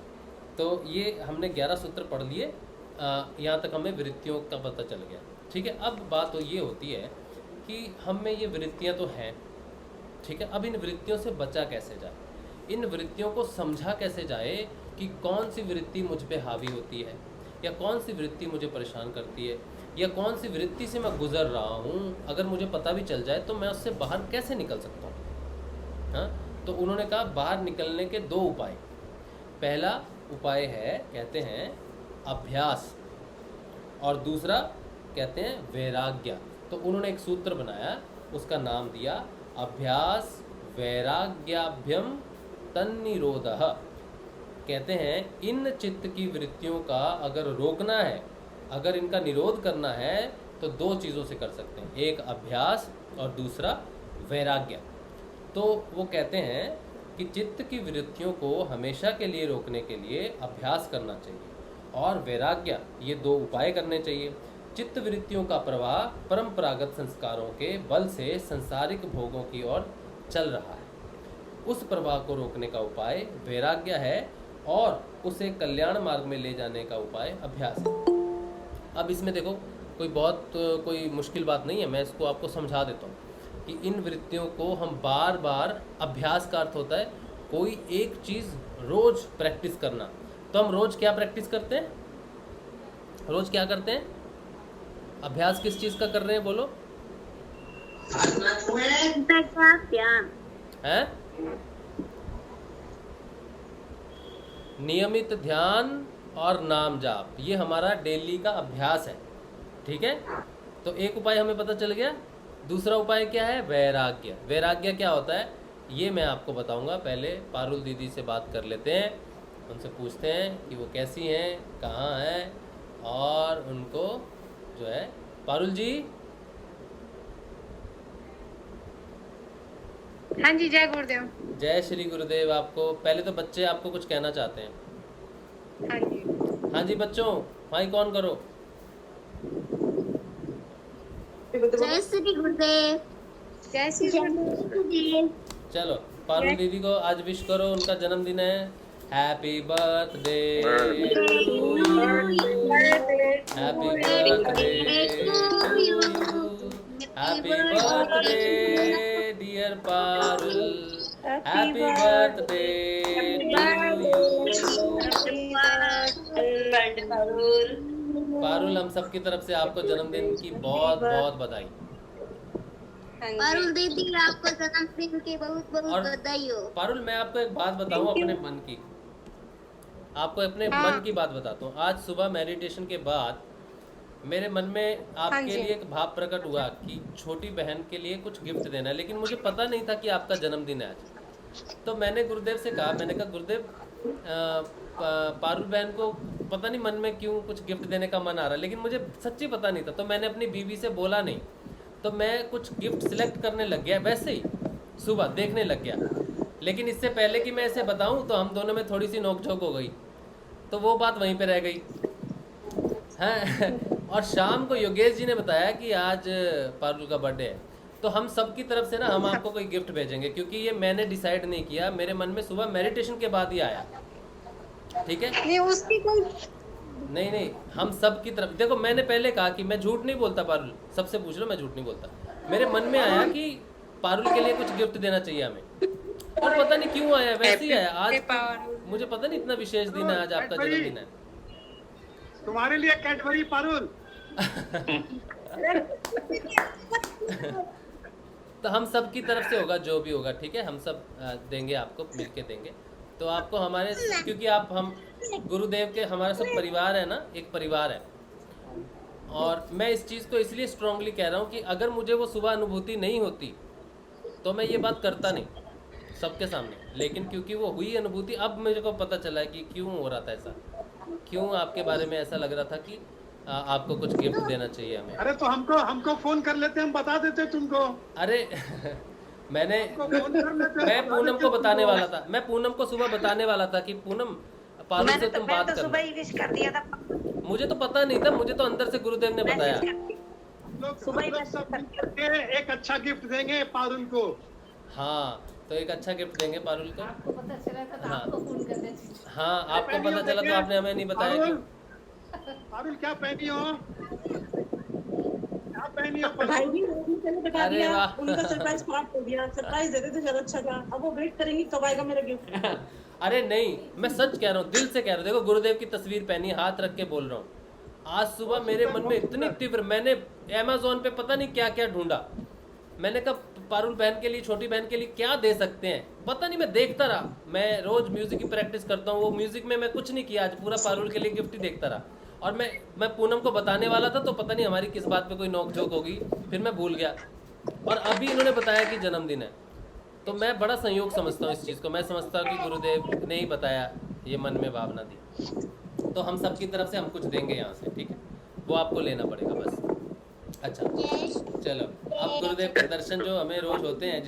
Speaker 2: तो ये हमने 11 सूत्र पढ़ लिए। यहाँ तक हमें वृत्तियों का पता चल गया। ठीक है, अब बात तो ये होती है कि हम में ये वृत्तियाँ तो हैं, ठीक है, अब इन वृत्तियों से बचा कैसे जाए, इन वृत्तियों को समझा कैसे जाए कि कौन सी वृत्ति मुझ पे हावी होती है, या कौन सी वृत्ति मुझे परेशान करती है, या कौन सी वृत्ति से मैं गुजर रहा हूँ। अगर मुझे पता भी चल जाए तो मैं उससे बाहर कैसे निकल सकता हूँ। हाँ, तो उन्होंने कहा बाहर निकलने के 2 उपाय। पहला उपाय है, कहते हैं अभ्यास, और दूसरा कहते हैं वैराग्य। तो उन्होंने एक सूत्र बनाया, उसका नाम दिया अभ्यास वैराग्याभ्यम तन्निरोधः। कहते हैं इन चित्त की वृत्तियों का अगर रोकना है, अगर इनका निरोध करना है तो 2 चीज़ों से कर सकते हैं, एक अभ्यास और दूसरा वैराग्य। तो वो कहते हैं कि चित्त की वृत्तियों को हमेशा के लिए रोकने के लिए अभ्यास करना चाहिए और वैराग्य, ये 2 उपाय करने चाहिए। चित्त वृत्तियों का प्रवाह परंपरागत संस्कारों के बल से संसारिक भोगों की ओर चल रहा है, उस प्रवाह को रोकने का उपाय वैराग्य है और उसे कल्याण मार्ग में ले जाने का उपाय अभ्यास है। अब इसमें देखो कोई मुश्किल बात नहीं है, मैं इसको आपको समझा देता हूँ कि इन वृत्तियों को हम बार बार, अभ्यास का अर्थ होता है कोई एक चीज़ रोज प्रैक्टिस करना। तो हम रोज क्या प्रैक्टिस करते हैं, रोज क्या करते हैं, अभ्यास किस चीज़ का कर रहे हैं बोलो? है नियमित ध्यान और नाम जाप, ये हमारा डेली का अभ्यास है। ठीक है, तो एक उपाय हमें पता चल गया। दूसरा उपाय क्या है? वैराग्य। वैराग्य क्या होता है ये मैं आपको बताऊंगा। पहले पारुल दीदी से बात कर लेते हैं, उनसे पूछते हैं कि वो कैसी हैं, कहाँ हैं, और उनको जो है, पारुल जी।
Speaker 6: हाँ जी, जय गुरुदेव।
Speaker 2: जय श्री गुरुदेव। आपको पहले तो बच्चे आपको कुछ कहना चाहते हैं।
Speaker 6: हाँ जी,
Speaker 2: हाँ जी बच्चों, माइक ऑन करो।
Speaker 3: जय श्री गुरुदेव।
Speaker 6: जय श्री
Speaker 3: गुरुदेव।
Speaker 2: चलो पारुल दीदी को आज विश करो, उनका जन्मदिन है। Happy birthday, happy birthday, happy birthday dear Parul, happy birthday Parul. हम सबकी तरफ से आपको जन्मदिन की बहुत बहुत बधाई।
Speaker 3: पारुल दीदी आपको जन्मदिन की बहुत बहुत बधाई हो।
Speaker 2: पारुल मैं आपको एक बात बताऊं, अपने मन की, आपको अपने मन की बात बताता हूँ। आज सुबह मेडिटेशन के बाद मेरे मन में आपके लिए एक भाव प्रकट हुआ कि छोटी बहन के लिए कुछ गिफ्ट देना है, लेकिन मुझे पता नहीं था कि आपका जन्मदिन है आज। तो मैंने गुरुदेव से कहा, मैंने कहा गुरुदेव पारुल बहन को पता नहीं मन में क्यों कुछ गिफ्ट देने का मन आ रहा, लेकिन मुझे सच्ची पता नहीं था। तो मैंने अपनी बीवी से बोला नहीं, तो मैं कुछ गिफ्ट सिलेक्ट करने लग गया, वैसे ही सुबह देखने लग गया। लेकिन इससे पहले कि मैं इसे बताऊं तो हम दोनों में थोड़ी सी नोकझोंक हो गई, तो वो बात वहीं पे रह गई है। और शाम को योगेश जी ने बताया कि आज पारुल का बर्थडे है, तो हम सब की तरफ से ना हम आपको कोई गिफ्ट भेजेंगे, क्योंकि ये मैंने डिसाइड नहीं किया, मेरे मन में सुबह मेडिटेशन के बाद ही आया। ठीक है,
Speaker 6: नहीं उसकी कोई
Speaker 2: नहीं, हम सब की तरफ देखो, मैंने पहले कहा कि मैं झूठ नहीं बोलता पारुल, सबसे पूछ लो, मैं झूठ नहीं बोलता। मेरे मन में आया कि पारुल के लिए कुछ गिफ्ट देना चाहिए हमें, और पता नहीं क्यों आया, वैसे ही आया। आज मुझे पता नहीं इतना विशेष दिन है, आज आपका जन्मदिन है।
Speaker 4: तुम्हारे लिए कैडबरी पारुल।
Speaker 2: तो हम सब की तरफ से होगा जो भी होगा, ठीक है, हम सब देंगे आपको, मिल के देंगे। तो आपको हमारे, क्योंकि आप हम गुरुदेव के, हमारा सब परिवार है ना, एक परिवार है। और मैं इस चीज़ को इसलिए स्ट्रांगली कह रहा हूँ कि अगर मुझे वो सुबह अनुभूति नहीं होती तो मैं ये बात करता नहीं सबके सामने, लेकिन क्योंकि वो हुई अनुभूति, अब मुझे को पता चला है कि क्यों हो रहा था ऐसा, क्यों आपके बारे में ऐसा लग रहा था कि आपको कुछ गिफ्ट देना चाहिए हमें।
Speaker 4: अरे तो हमको फोन कर लेते, हम बता देते तुमको।
Speaker 2: अरे मैं पूनम को बताने वाला था, मैं पूनम को सुबह बताने वाला था कि पूनम पारुल से तुम बात
Speaker 5: तो सुबह ही विश कर दिया था।
Speaker 2: मुझे तो पता नहीं था, मुझे तो अंदर से गुरुदेव ने बताया।
Speaker 5: सुबह ही
Speaker 4: सब मिलके एक अच्छा गिफ्ट देंगे पारुल को।
Speaker 2: हाँ, तो एक अच्छा गिफ्ट देंगे पारुल को।
Speaker 6: आपको पता चला था तो आपको फोन करना चाहिए।
Speaker 2: हाँ, आपको पता चला तो आपने हमें नहीं बताया।
Speaker 4: पारुल क्या पहनी हो? क्या पहनी हो?
Speaker 5: भाई भी बता
Speaker 2: अरे
Speaker 5: दिया,
Speaker 2: वाह।
Speaker 5: उनका सरप्राइज पार्ट हो गया। सरप्राइज देते तो ज्यादा अच्छा था। अब वो वेट करेंगे कब आएगा मेरा गिफ्ट।
Speaker 2: अरे नहीं, मैं सच कह रहा हूँ, दिल से कह रहा हूँ। देखो, गुरुदेव की तस्वीर पहनी, हाथ रख के बोल रहा हूँ। आज सुबह मेरे मन में इतनी तीव्र, मैंने अमेज़न पे पता नहीं क्या क्या ढूंढा। मैंने कहा पारुल बहन के लिए, छोटी बहन के लिए क्या दे सकते हैं, पता नहीं। मैं देखता रहा, मैं रोज म्यूजिक की प्रैक्टिस करता हूँ, वो म्यूजिक में मैं कुछ नहीं किया, आज पूरा पारुल के लिए गिफ्ट ही देखता रहा। और मैं पूनम को बताने वाला था, तो पता नहीं हमारी किस बात पे कोई नोकझोंक होगी, फिर मैं भूल गया। और अभी इन्होंने बताया कि जन्मदिन है, तो मैं बड़ा संयोग समझता हूँ इस चीज़ को। मैं समझता हूँ कि गुरुदेव ने ही बताया, ये मन में भावना दी। तो हम सब की तरफ से हम कुछ देंगे यहाँ से, ठीक है, वो आपको लेना पड़ेगा बस। अच्छा चलो, अब गुरुदेव के दर्शन जो हमें रोज होते हैं,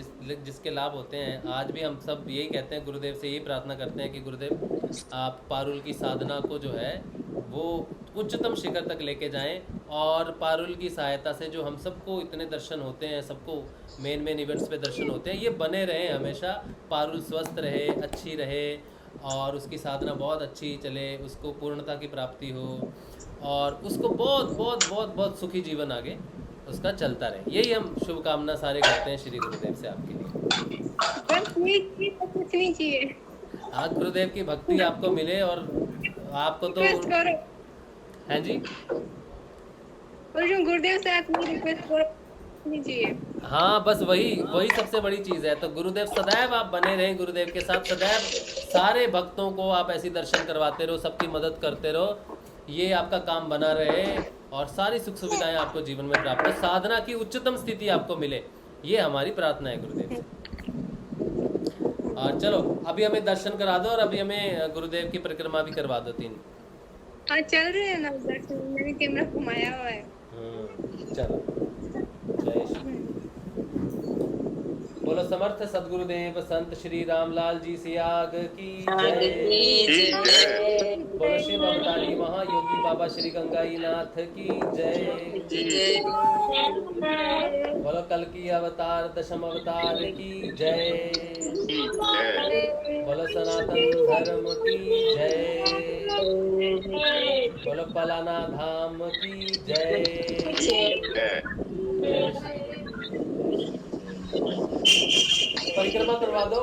Speaker 2: जिसके लाभ होते हैं, आज भी हम सब यही कहते हैं, गुरुदेव से यही प्रार्थना करते हैं कि गुरुदेव आप पारुल की साधना को जो है वो उच्चतम शिखर तक लेके जाएं, और पारुल की सहायता से जो हम सबको इतने दर्शन होते हैं, सबको मेन इवेंट्स पे दर्शन होते हैं, ये बने रहें हमेशा। पारुल स्वस्थ रहे, अच्छी रहे, और उसकी साधना बहुत अच्छी चले, उसको पूर्णता की प्राप्ति हो, और उसको बहुत बहुत बहुत बहुत सुखी जीवन आगे उसका चलता रहे। यही हम शुभकामना सारे करते हैं श्री गुरुदेव से आपके लिए।
Speaker 6: बस ये कुछ नहीं चाहिए।
Speaker 2: आज गुरुदेव की भक्ति आपको मिले, और आपको तो
Speaker 6: रिक्वेस्ट करो।
Speaker 2: हैं जी,
Speaker 6: और जो गुरुदेव से आप रिक्वेस्ट करो नहीं चाहिए।
Speaker 2: हाँ, बस वही सबसे बड़ी चीज़ है। तो गुरुदेव सदैव आप बने रहें गुरुदेव के साथ, सदैव सारे भक्तों को आप ऐसी दर्शन करवाते रहो, सबकी मदद करते रहो, ये आपका काम बना रहे, और सारी सुख सुविधाएं आपको जीवन में प्राप्त हो, साधना की उच्चतम स्थिति आपको मिले, ये हमारी प्रार्थना है गुरुदेव से। और चलो, अभी हमें दर्शन करा दो, और अभी हमें गुरुदेव की परिक्रमा भी करवा दो 3।
Speaker 6: हाँ, चल रहे हैं ना दर्शन, मैंने कैमरा घुमाया हुआ है।
Speaker 2: चलो, जय श्री। बोलो समर्थ सदगुरुदेव संत श्री रामलाल जी सियाग की जय। बोलो शिव अवतारी महायोगी बाबा श्री गंगाई नाथ की जय। बोलो कल की अवतार दशम अवतार की जय। बोलो सनातन धर्म की जय। बोलो पलाना धाम की जय। परिक्रमा करवा दो।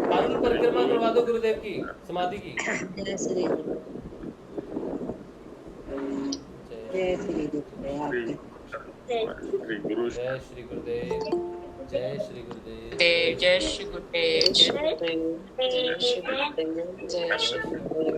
Speaker 2: पारुल परिक्रमा करवा दो गुरुदेव की समाधि की।
Speaker 5: जय श्री गुरु।
Speaker 2: जय श्री गुरुदेव। जय श्री गुरुदेव।
Speaker 5: जय श्री गुरुदेव। जय श्री गुरुदेव। जय श्री गुरुदेव।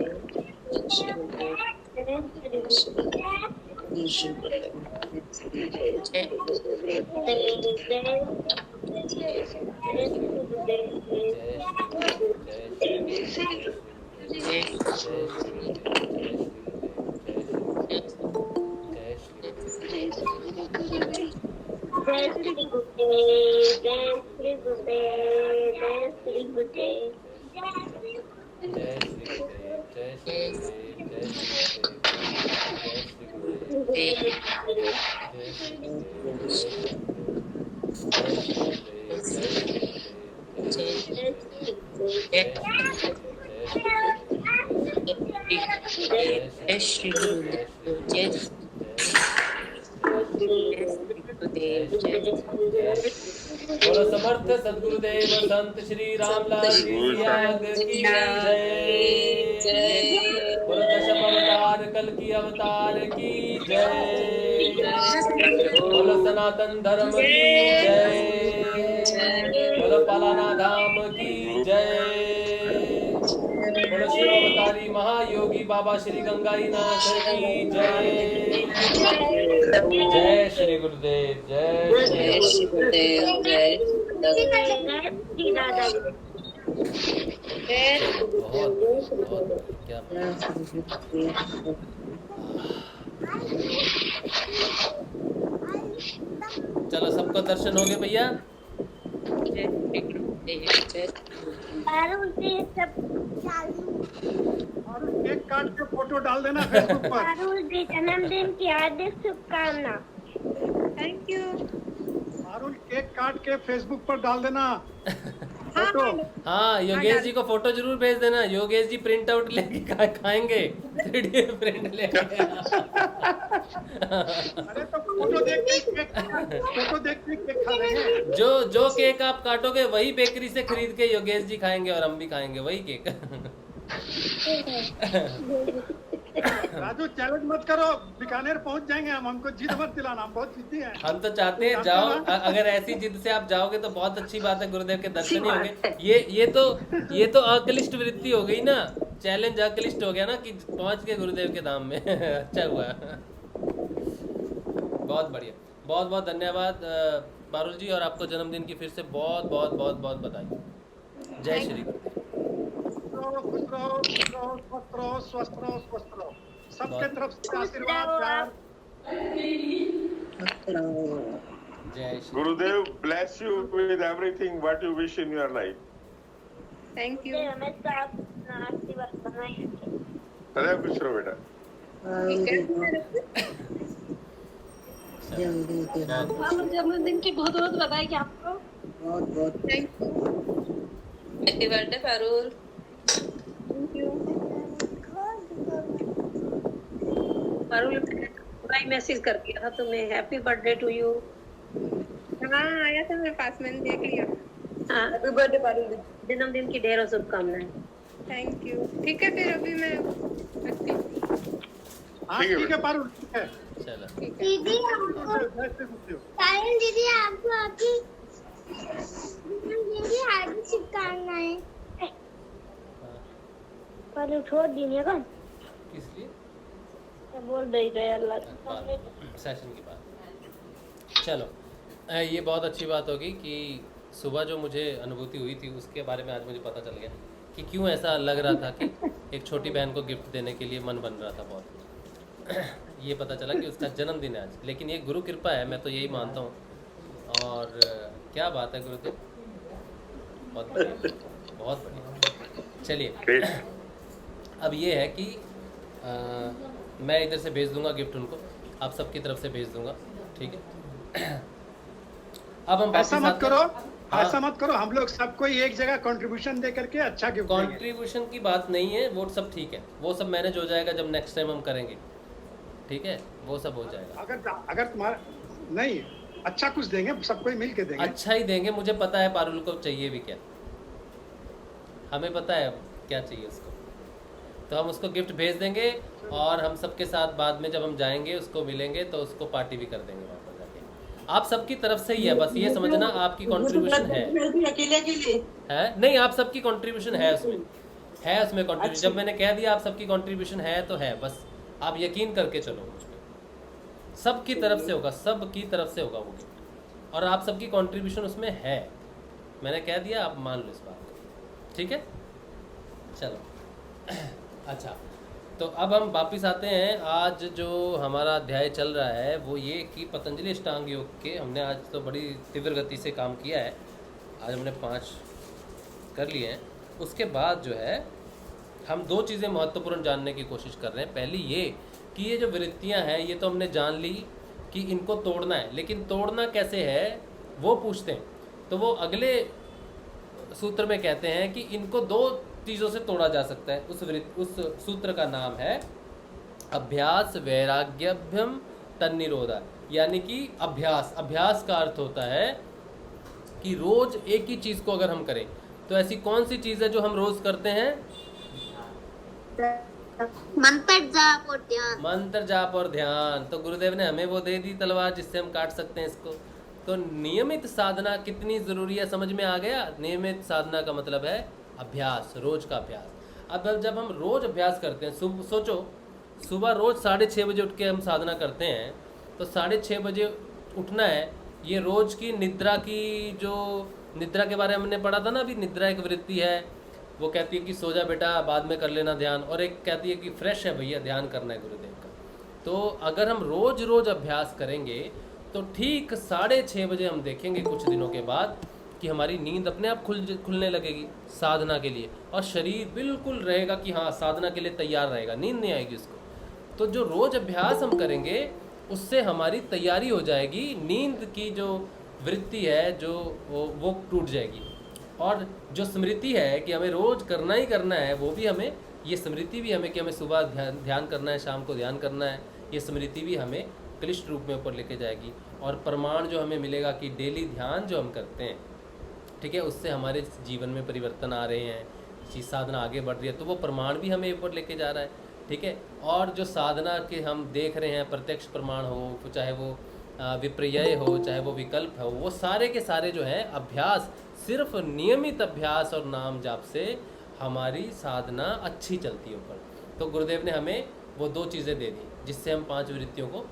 Speaker 2: बोलो समर्थ सदगुरुदेव संत श्री रामलाल जी सियाग की जय। बोलो दशम अवतार कल की अवतार की जय। बोलो सनातन धर्म की जय। बोलो पलाना धाम की जय। बोलो शिव अवतारी महायोगी बाबा श्री गंगाई नाथ की जय। जय श्री गुरुदेव जय
Speaker 5: जय श्री गुरुदेव जय
Speaker 3: श्री दादा
Speaker 2: बहुत क्या चलो सबको दर्शन हो गए भैया।
Speaker 3: पारुल से सब चालू
Speaker 4: और केक काट के फोटो डाल देना फेसबुक पर।
Speaker 3: पारुल जी जन्मदिन की हार्दिक शुभकामना।
Speaker 6: Thank you.
Speaker 4: पारुल केक काट के फेसबुक पर डाल देना फोटो।
Speaker 2: हाँ योगेश जी को फोटो जरूर भेज देना। योगेश जी प्रिंट आउट लेके खाएंगे 3D प्रिंट लेके।
Speaker 4: अरे तो फोटो देख के केक खा लेंगे।
Speaker 2: जो केक आप काटोगे वही बेकरी से खरीद के योगेश जी खाएंगे और हम भी खाएंगे वही केक।
Speaker 4: राजू चैलेंज मत करो, बीकानेर पहुंच जाएंगे हम। हमको जिद मत दिलाना, हम बहुत जिद्दी हैं।
Speaker 2: हम तो चाहते हैं जाओ। अगर ऐसी जिद से आप जाओगे तो बहुत अच्छी बात है, गुरुदेव के दर्शन ही होंगे। ये तो अकलिष्ट वृत्ति हो गई ना, चैलेंज अकलिष्ट हो गया ना कि पहुंच के गुरुदेव के धाम में। अच्छा हुआ। बहुत बढ़िया, बहुत बहुत धन्यवाद पारुल जी, और आपको जन्मदिन की फिर से बहुत बहुत बहुत बहुत बधाई। जय श्री गुरुदेव।
Speaker 4: खुश रहो, स्वस्थ रहो, स्वस्थ रहो, स्वस्थ रहो। सबके तरफ से आशीर्वाद प्यार।
Speaker 2: जय Shri
Speaker 7: Gurudev bless you with everything what you wish in your life.
Speaker 6: Thank you.
Speaker 3: हमें तो अपना आशीर्वाद बनाए।
Speaker 7: सदैव खुश रहो बेटा।
Speaker 3: जन्मदिन की बहुत बहुत बधाई आपको।
Speaker 6: Thank you.
Speaker 5: Happy birthday Parul.
Speaker 8: Parul भाई मैसेज कर दिया था तुम्हें, हैप्पी बर्थडे टू यू।
Speaker 6: हाँ आया था मेरे पास, मैंने देख लिया।
Speaker 8: हाँ हैप्पी बर्थडे पारुल, जन्मदिन की ढेरों शुभकामनाएं।
Speaker 6: Thank you. ठीक है फिर अभी मैं रखती हूँ।
Speaker 4: ठीक है पारुल, ठीक है।
Speaker 2: चलो
Speaker 3: दीदी आपको सायन दीदी आपको आपकी दीदी हार्दिक शुभकामनाएं। पर छोड़ दीजिए का
Speaker 2: किस लिए
Speaker 3: बोल रही है अल्लाह
Speaker 2: सेशन की बात। चलो ये बहुत अच्छी बात होगी कि सुबह जो मुझे अनुभूति हुई थी उसके बारे में आज मुझे पता चल गया कि क्यों ऐसा लग रहा था कि एक छोटी बहन को गिफ्ट देने के लिए मन बन रहा था बहुत। ये पता चला कि उसका जन्मदिन है आज, लेकिन ये गुरु कृपा है, मैं तो यही मानता हूँ। और क्या बात है गुरुदेव, बहुत बढ़िया, बहुत बढ़िया। चलिए अब ये है कि मैं इधर से भेज दूंगा गिफ्ट उनको, आप सबकी तरफ से भेज दूंगा, ठीक है। अब हम
Speaker 4: ऐसा मत करो, ऐसा मत करो, हम लोग सबको एक जगह कंट्रीब्यूशन दे करके अच्छा गिफ्ट देंगे।
Speaker 2: कंट्रीब्यूशन की बात नहीं है, वो सब ठीक है, वो सब मैनेज हो जाएगा जब नेक्स्ट टाइम हम करेंगे, ठीक है, वो सब हो जाएगा।
Speaker 4: अगर तुम्हारा नहीं अच्छा कुछ देंगे, सबको ही मिल के देंगे।
Speaker 2: अच्छा ही देंगे, मुझे पता है पारुल को चाहिए भी क्या, हमें पता है क्या चाहिए उसको, तो हम उसको गिफ्ट भेज देंगे और हम सबके साथ बाद में जब हम जाएंगे उसको मिलेंगे तो उसको पार्टी भी कर देंगे वहाँ पर जाके। आप सबकी तरफ से ही है, बस ये समझना आपकी कंट्रीब्यूशन है नहीं, आप सबकी कंट्रीब्यूशन है उसमें, कंट्रीब्यूशन। जब मैंने कह दिया आप सबकी कंट्रीब्यूशन है तो है, बस आप यकीन करके चलो मुझ पर, सबकी तरफ से होगा, सबकी तरफ से होगा वो गिफ्ट, और आप सबकी कंट्रीब्यूशन उसमें है, मैंने कह दिया, आप मान लो इस बात को, ठीक है। चलो अच्छा, तो अब हम वापस आते हैं। आज जो हमारा अध्याय चल रहा है वो ये कि पतंजलि अष्टांग योग के हमने आज तो बड़ी तीव्र गति से काम किया है, आज हमने 5 कर लिए हैं। उसके बाद जो है हम 2 चीज़ें महत्वपूर्ण जानने की कोशिश कर रहे हैं। पहली ये कि ये जो वृत्तियां हैं ये तो हमने जान ली कि इनको तोड़ना है, लेकिन तोड़ना कैसे है वो पूछते हैं। तो वो अगले सूत्र में कहते हैं कि इनको 2 चीज़ों से तोड़ा जा सकता है। उस सूत्र का नाम है अभ्यास वैराग्यभ्यम तन्निरोधा, यानी कि अभ्यास का अर्थ होता है कि रोज एक ही चीज को अगर हम करें तो ऐसी कौन सी चीज है जो हम रोज करते हैं?
Speaker 3: मंत्र जाप और ध्यान।
Speaker 2: मंत्र जाप और ध्यान। तो गुरुदेव ने हमें वो दे दी तलवार जिससे हम काट सकते हैं इसको। तो नियमित साधना कितनी जरूरी है, समझ में आ गया? नियमित साधना का मतलब है अभ्यास, रोज का अभ्यास। अब जब हम रोज अभ्यास करते हैं, सोचो सुबह रोज 6:30 बजे उठ के हम साधना करते हैं, तो 6:30 बजे उठना है। ये रोज की निद्रा की, जो निद्रा के बारे में हमने पढ़ा था ना अभी, निद्रा एक वृत्ति है, वो कहती है कि सो जा बेटा बाद में कर लेना ध्यान, और एक कहती है कि फ्रेश है भैया ध्यान करना है गुरुदेव का। तो अगर हम रोज रोज अभ्यास करेंगे तो ठीक 6:30 बजे हम देखेंगे कुछ दिनों के बाद कि हमारी नींद अपने आप खुलने लगेगी साधना के लिए, और शरीर बिल्कुल रहेगा कि हाँ साधना के लिए तैयार रहेगा, नींद नहीं आएगी उसको। तो जो रोज अभ्यास हम करेंगे उससे हमारी तैयारी हो जाएगी, नींद की जो वृत्ति है जो वो टूट जाएगी, और जो स्मृति है कि हमें रोज करना ही करना है, वो भी हमें, ये स्मृति भी हमें कि हमें सुबह ध्यान करना है, शाम को ध्यान करना है, ये स्मृति भी हमें क्लिष्ट रूप में ऊपर लेके जाएगी। और प्रमाण जो हमें मिलेगा कि डेली ध्यान जो हम करते हैं, ठीक है, उससे हमारे जीवन में परिवर्तन आ रहे हैं, चीज़ साधना आगे बढ़ रही है, तो वो प्रमाण भी हमें ऊपर लेके जा रहा है, ठीक है। और जो साधना के हम देख रहे हैं, प्रत्यक्ष प्रमाण हो, चाहे वो विपर्यय हो, चाहे वो विकल्प हो, वो सारे के सारे जो है अभ्यास, सिर्फ नियमित अभ्यास और नाम जाप से हमारी साधना अच्छी चलती है ऊपर। तो गुरुदेव ने हमें वो 2 चीज़ें दे दी जिससे हम 5 वृत्तियों को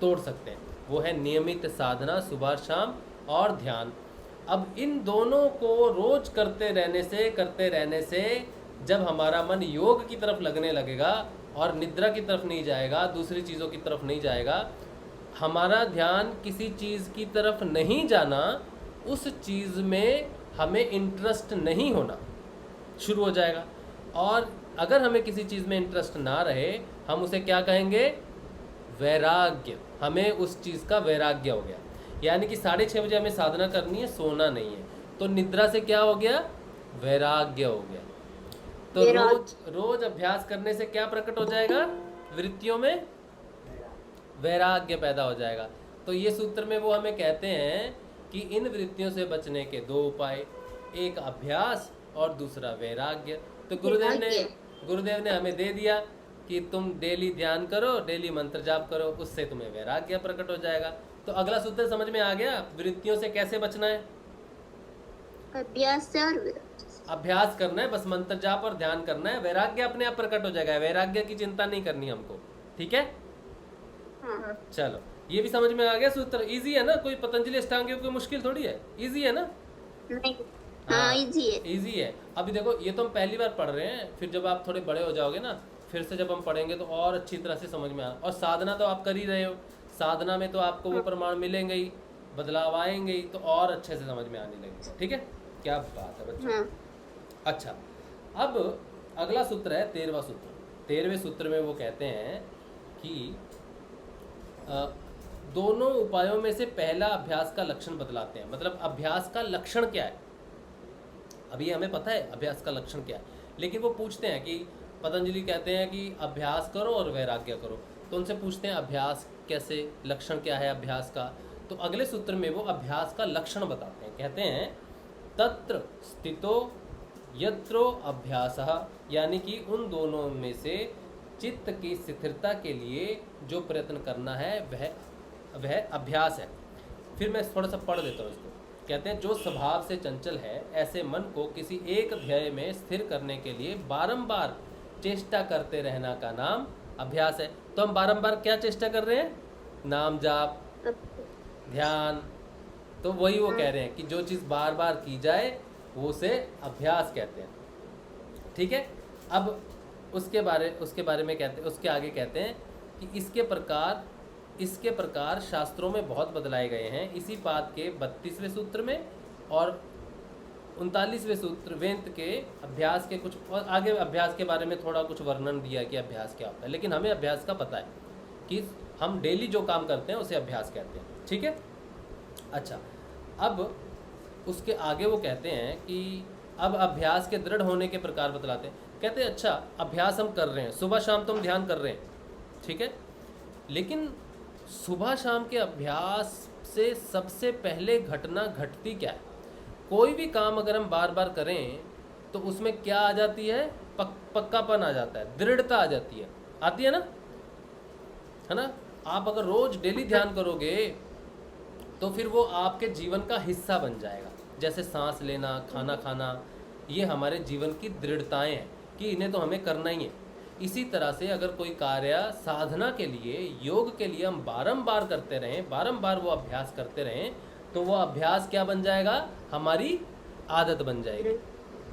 Speaker 2: तोड़ सकते हैं, वो है नियमित साधना सुबह शाम और ध्यान। अब इन दोनों को रोज करते रहने से जब हमारा मन योग की तरफ लगने लगेगा और निद्रा की तरफ नहीं जाएगा, दूसरी चीज़ों की तरफ नहीं जाएगा, हमारा ध्यान किसी चीज़ की तरफ नहीं जाना, उस चीज़ में हमें इंटरेस्ट नहीं होना शुरू हो जाएगा। और अगर हमें किसी चीज़ में इंटरेस्ट ना रहे, हम उसे क्या कहेंगे? वैराग्य। हमें उस चीज़ का वैराग्य हो गया। यानी कि 6:30 बजे हमें साधना करनी है, सोना नहीं है, तो निद्रा से क्या हो गया? वैराग्य हो गया। तो रोज अभ्यास करने से क्या प्रकट हो जाएगा? वृत्तियों में वैराग्य पैदा हो जाएगा। तो ये सूत्र में वो हमें कहते हैं कि इन वृत्तियों से बचने के 2 उपाय, एक अभ्यास और दूसरा वैराग्य। तो गुरुदेव ने हमें दे दिया कि तुम डेली ध्यान करो, डेली मंत्र जाप करो, उससे तुम्हें वैराग्य प्रकट हो जाएगा। तो अगला सूत्र समझ में आ गया, वृत्तियों से कैसे बचना है? अभ्यास करना है, बस मंत्र जाप और ध्यान करना है, वैराग्य अपने आप प्रकट हो जाएगा। वैराग्य की चिंता नहीं करनी हमको, ठीक है? चलो, ये भी समझ में आ गया सूत्र। इजी है ना? कोई पतंजलि अष्टांग योग कोई मुश्किल थोड़ी है, इजी है ना? इजी है। अभी देखो, ये तो हम पहली बार पढ़ रहे हैं, फिर जब आप थोड़े बड़े हो जाओगे ना, फिर से जब हम पढ़ेंगे तो और अच्छी तरह से समझ में आ। और साधना तो आप कर ही रहे हो, साधना में तो आपको वो प्रमाण मिलेंगे ही, बदलाव आएंगे ही, तो और अच्छे से समझ में आने लगेगा, ठीक है? क्या बात है बच्चों। अच्छा, अब अगला सूत्र है 13वां सूत्र। 13वें सूत्र में वो कहते हैं कि दोनों उपायों में से पहला अभ्यास का लक्षण बतलाते हैं। मतलब अभ्यास का लक्षण क्या है? अभी हमें पता है अभ्यास का लक्षण क्या है, लेकिन वो पूछते हैं कि पतंजलि कहते हैं कि अभ्यास करो और वैराग्य करो, तो उनसे पूछते हैं अभ्यास कैसे, लक्षण क्या है अभ्यास का? तो अगले सूत्र में वो अभ्यास का लक्षण बताते हैं। कहते हैं तत्र स्थितो यत्रो अभ्यासः, यानी कि उन दोनों में से चित्त की स्थिरता के लिए जो प्रयत्न करना है वह अभ्यास है। फिर मैं थोड़ा सा पढ़ देता हूँ इसको। कहते हैं जो स्वभाव से चंचल है, ऐसे मन को किसी एक ध्येय में स्थिर करने के लिए बारंबार चेष्टा करते रहना का नाम अभ्यास है। तो हम बारंबार क्या चेष्टा कर रहे हैं? नाम जाप, ध्यान। तो वही वो कह रहे हैं कि जो चीज़ बार बार की जाए वो उसे अभ्यास कहते हैं, ठीक है? अब उसके बारे में कहते हैं, उसके आगे कहते हैं कि इसके प्रकार शास्त्रों में बहुत बदलाए गए हैं। इसी बात के 32वें सूत्र में और 39वें सूत्र वेंत के अभ्यास के कुछ और आगे अभ्यास के बारे में थोड़ा कुछ वर्णन दिया कि अभ्यास क्या होता है, लेकिन हमें अभ्यास का पता है कि हम डेली जो काम करते हैं उसे अभ्यास कहते हैं, ठीक है? अच्छा, अब उसके आगे वो कहते हैं कि अब अभ्यास के दृढ़ होने के प्रकार बतलाते हैं। कहते हैं अच्छा, अभ्यास हम कर रहे हैं, सुबह शाम तो हम ध्यान कर रहे हैं, ठीक है, लेकिन सुबह शाम के अभ्यास से सबसे पहले घटना घटती क्या है? कोई भी काम अगर हम बार बार करें तो उसमें क्या आ जाती है, पक्कापन आ जाता है, दृढ़ता आ जाती है, आती है ना। आप अगर रोज डेली ध्यान करोगे तो फिर वो आपके जीवन का हिस्सा बन जाएगा। जैसे सांस लेना, खाना खाना, ये हमारे जीवन की दृढ़ताएं हैं कि इन्हें तो हमें करना ही है। इसी तरह से अगर कोई कार्य साधना के लिए, योग के लिए हम बारंबार करते रहें, बारंबार वो अभ्यास करते रहें, तो वो अभ्यास क्या बन जाएगा, हमारी आदत बन जाएगी,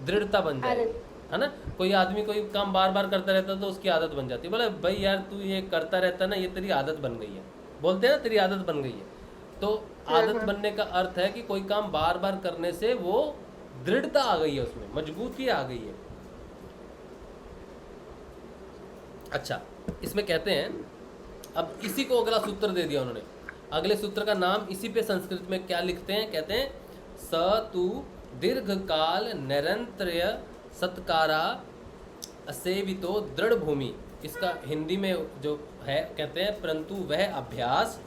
Speaker 2: दृढ़ता बन जाएगी, है ना। कोई आदमी कोई काम बार बार करता रहता है तो उसकी आदत बन जाती है। बोले भाई यार तू ये करता रहता ना, ये तेरी आदत बन गई है, बोलते हैं ना तेरी आदत बन गई है। तो आदत बनने का अर्थ है कि कोई काम बार बार करने से वो दृढ़ता आ गई है, उसमें मजबूती आ गई है। अच्छा, इसमें कहते हैं, अब इसी को अगला सूत्र दे दिया उन्होंने। अगले सूत्र का नाम इसी पे संस्कृत में क्या लिखते हैं, कहते हैं स तु दीर्घ काल निरंतर्य सत्कारा असेवितो दृढ़ भूमि। इसका हिंदी में जो है कहते हैं, परंतु वह अभ्यास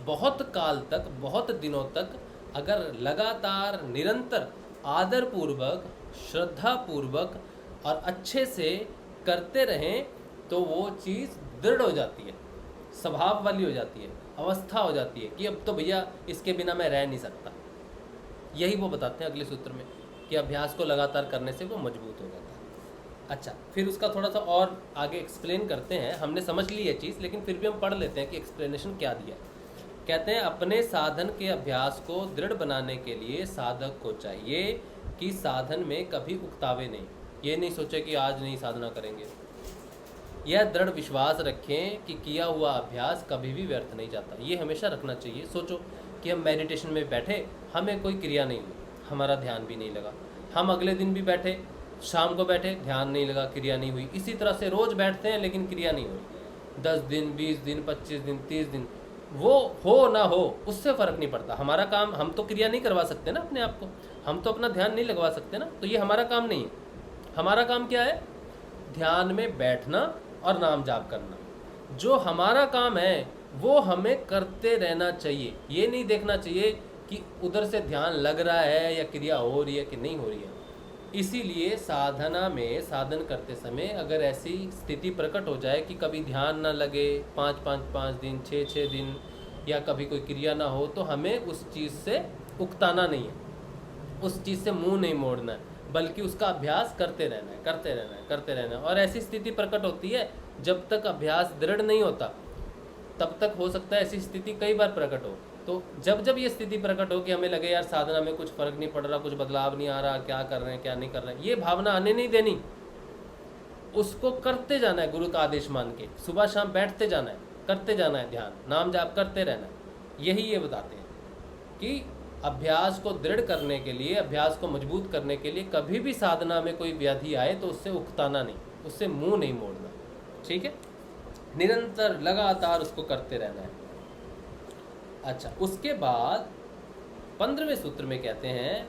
Speaker 2: बहुत काल तक, बहुत दिनों तक अगर लगातार निरंतर आदर पूर्वक, श्रद्धा पूर्वक और अच्छे से करते रहें तो वो चीज़ दृढ़ हो जाती है, स्वभाव वाली हो जाती है, अवस्था हो जाती है कि अब तो भैया इसके बिना मैं रह नहीं सकता। यही वो बताते हैं अगले सूत्र में कि अभ्यास को लगातार करने से वो मजबूत हो जाता है। अच्छा, फिर उसका थोड़ा सा और आगे एक्सप्लेन करते हैं। हमने समझ ली ये चीज़, लेकिन फिर भी हम पढ़ लेते हैं कि एक्सप्लेनेशन क्या दिया। कहते हैं अपने साधन के अभ्यास को दृढ़ बनाने के लिए साधक को चाहिए कि साधन में कभी उकतावे नहीं, ये नहीं सोचे कि आज नहीं साधना करेंगे। यह दृढ़ विश्वास रखें कि किया हुआ अभ्यास कभी भी व्यर्थ नहीं जाता। ये हमेशा रखना चाहिए। सोचो कि हम मेडिटेशन में बैठे, हमें कोई क्रिया नहीं हुई, हमारा ध्यान भी नहीं लगा। हम अगले दिन भी बैठे, शाम को बैठे, ध्यान नहीं लगा, क्रिया नहीं हुई। इसी तरह से रोज़ बैठते हैं लेकिन क्रिया नहीं हुई। 10 दिन, 20 दिन, 25 दिन, 30 दिन, वो हो ना हो उससे फ़र्क नहीं पड़ता। हमारा काम, हम तो क्रिया नहीं करवा सकते ना अपने आप को, हम तो अपना ध्यान नहीं लगवा सकते ना, तो ये हमारा काम नहीं है। हमारा काम क्या है, ध्यान में बैठना और नाम जाप करना। जो हमारा काम है वो हमें करते रहना चाहिए। ये नहीं देखना चाहिए कि उधर से ध्यान लग रहा है या क्रिया हो रही है कि नहीं हो रही है। इसीलिए साधना में, साधन करते समय अगर ऐसी स्थिति प्रकट हो जाए कि कभी ध्यान ना लगे, 5 दिन, 6 दिन, या कभी कोई क्रिया ना हो, तो हमें उस चीज़ से उकताना नहीं है, उस चीज़ से मुंह नहीं मोड़ना है, बल्कि उसका अभ्यास करते रहना है, करते रहना है, करते रहना है। और ऐसी स्थिति प्रकट होती है जब तक अभ्यास दृढ़ नहीं होता, तब तक हो सकता है ऐसी स्थिति कई बार प्रकट हो। तो जब जब ये स्थिति प्रकट हो कि हमें लगे यार साधना में कुछ फ़र्क नहीं पड़ रहा, कुछ बदलाव नहीं आ रहा, क्या कर रहे हैं क्या नहीं कर रहे हैं, ये भावना आने नहीं देनी। उसको करते जाना है, गुरु का आदेश मान के सुबह शाम बैठते जाना है, करते जाना है, ध्यान नाम जाप करते रहना है। यही ये बताते हैं कि अभ्यास को दृढ़ करने के लिए, अभ्यास को मजबूत करने के लिए कभी भी साधना में कोई व्याधि आए तो उससे उकताना नहीं, उससे मुंह नहीं मोड़ना। ठीक है, निरंतर लगातार उसको करते रहना है। अच्छा, उसके बाद 15वें सूत्र में कहते हैं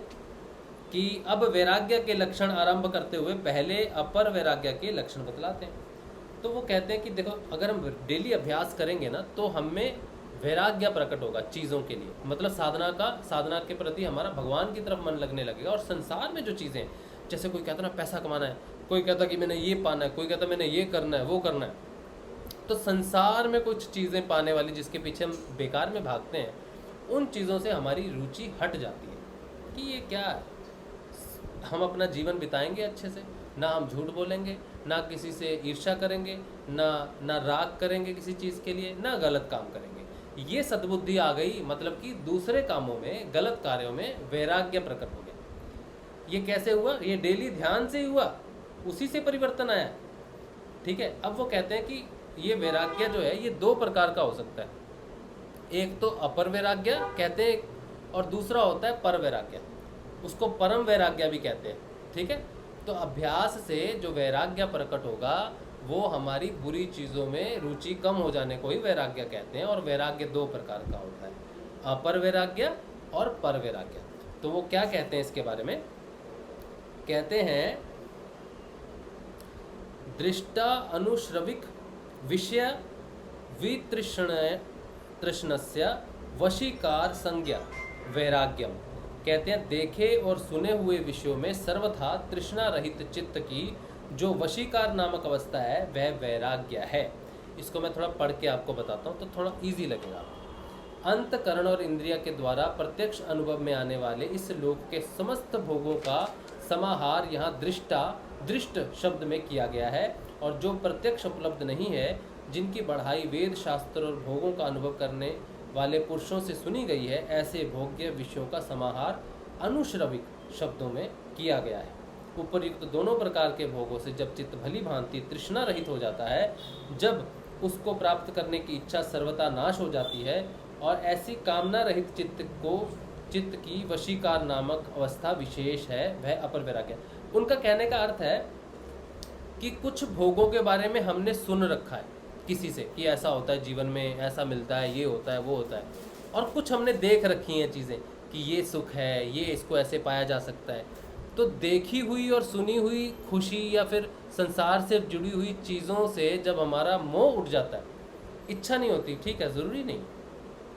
Speaker 2: कि अब वैराग्य के लक्षण आरंभ करते हुए पहले अपर वैराग्य के लक्षण बतलाते हैं। तो वो कहते हैं कि देखो, अगर हम डेली अभ्यास करेंगे ना तो हमें वैराग्य प्रकट होगा चीज़ों के लिए, मतलब साधना के प्रति हमारा भगवान की तरफ मन लगने लगेगा। और संसार में जो चीज़ें, जैसे कोई कहता ना पैसा कमाना है, कोई कहता कि मैंने ये पाना है, कोई कहता मैंने ये करना है, वो करना है। तो संसार में कुछ चीज़ें पाने वाली जिसके पीछे हम बेकार में भागते हैं, उन चीज़ों से हमारी रुचि हट जाती है कि ये क्या है। हम अपना जीवन बिताएंगे अच्छे से, ना हम झूठ बोलेंगे, ना किसी से ईर्ष्या करेंगे, ना राग करेंगे किसी चीज़ के लिए, ना गलत काम करेंगे। ये सद्बुद्धि आ गई, मतलब कि दूसरे कामों में, गलत कार्यों में वैराग्य प्रकट हो गया। ये कैसे हुआ? ये डेली ध्यान से ही हुआ, उसी से परिवर्तन आया। ठीक है, अब वो कहते हैं कि ये वैराग्य जो है ये 2 प्रकार का हो सकता है। एक तो अपर वैराग्य कहते हैं और दूसरा होता है पर वैराग्य, उसको परम वैराग्य भी कहते हैं। ठीक है, तो अभ्यास से जो वैराग्य प्रकट होगा वो हमारी बुरी चीज़ों में रुचि कम हो जाने को ही वैराग्य कहते हैं। और वैराग्य 2 प्रकार का होता है, अपर वैराग्य और पर वैराग्य। तो वो क्या कहते हैं इसके बारे में? कहते हैं दृष्टा अनुश्रविक विषय वितृष्णस्य वशीकार संज्ञा वैराग्यम। कहते हैं देखे और सुने हुए विषयों में सर्वथा तृष्णा रहित चित्त की जो वशीकार नामक अवस्था है वह वैराग्य है। इसको मैं थोड़ा पढ़ के आपको बताता हूँ तो थोड़ा इजी लगेगा। अंतकरण और इंद्रिय के द्वारा प्रत्यक्ष अनुभव में आने वाले इस लोक के समस्त भोगों का समाहार यहाँ दृष्ट शब्द में किया गया है, और जो प्रत्यक्ष उपलब्ध नहीं है, जिनकी बढ़ाई वेद शास्त्र और भोगों का अनुभव करने वाले पुरुषों से सुनी गई है, ऐसे भोग्य विषयों का समाहार अनुश्रविक शब्दों में किया गया है। उपर्युक्त दोनों प्रकार के भोगों से जब चित्त भली भांति तृष्णा रहित हो जाता है, जब उसको प्राप्त करने की इच्छा सर्वथा नाश हो जाती है, और ऐसी कामना रहित चित्त की वशीकार नामक अवस्था विशेष है, वह अपर वैराग्य। उनका कहने का अर्थ है कि कुछ भोगों के बारे में हमने सुन रखा है किसी से कि ऐसा होता है जीवन में, ऐसा मिलता है, ये होता है, वो होता है, और कुछ हमने देख रखी हैं चीज़ें कि ये सुख है, ये इसको ऐसे पाया जा सकता है। तो देखी हुई और सुनी हुई खुशी या फिर संसार से जुड़ी हुई चीज़ों से जब हमारा मोह उठ जाता है, इच्छा नहीं होती, ठीक है, ज़रूरी नहीं,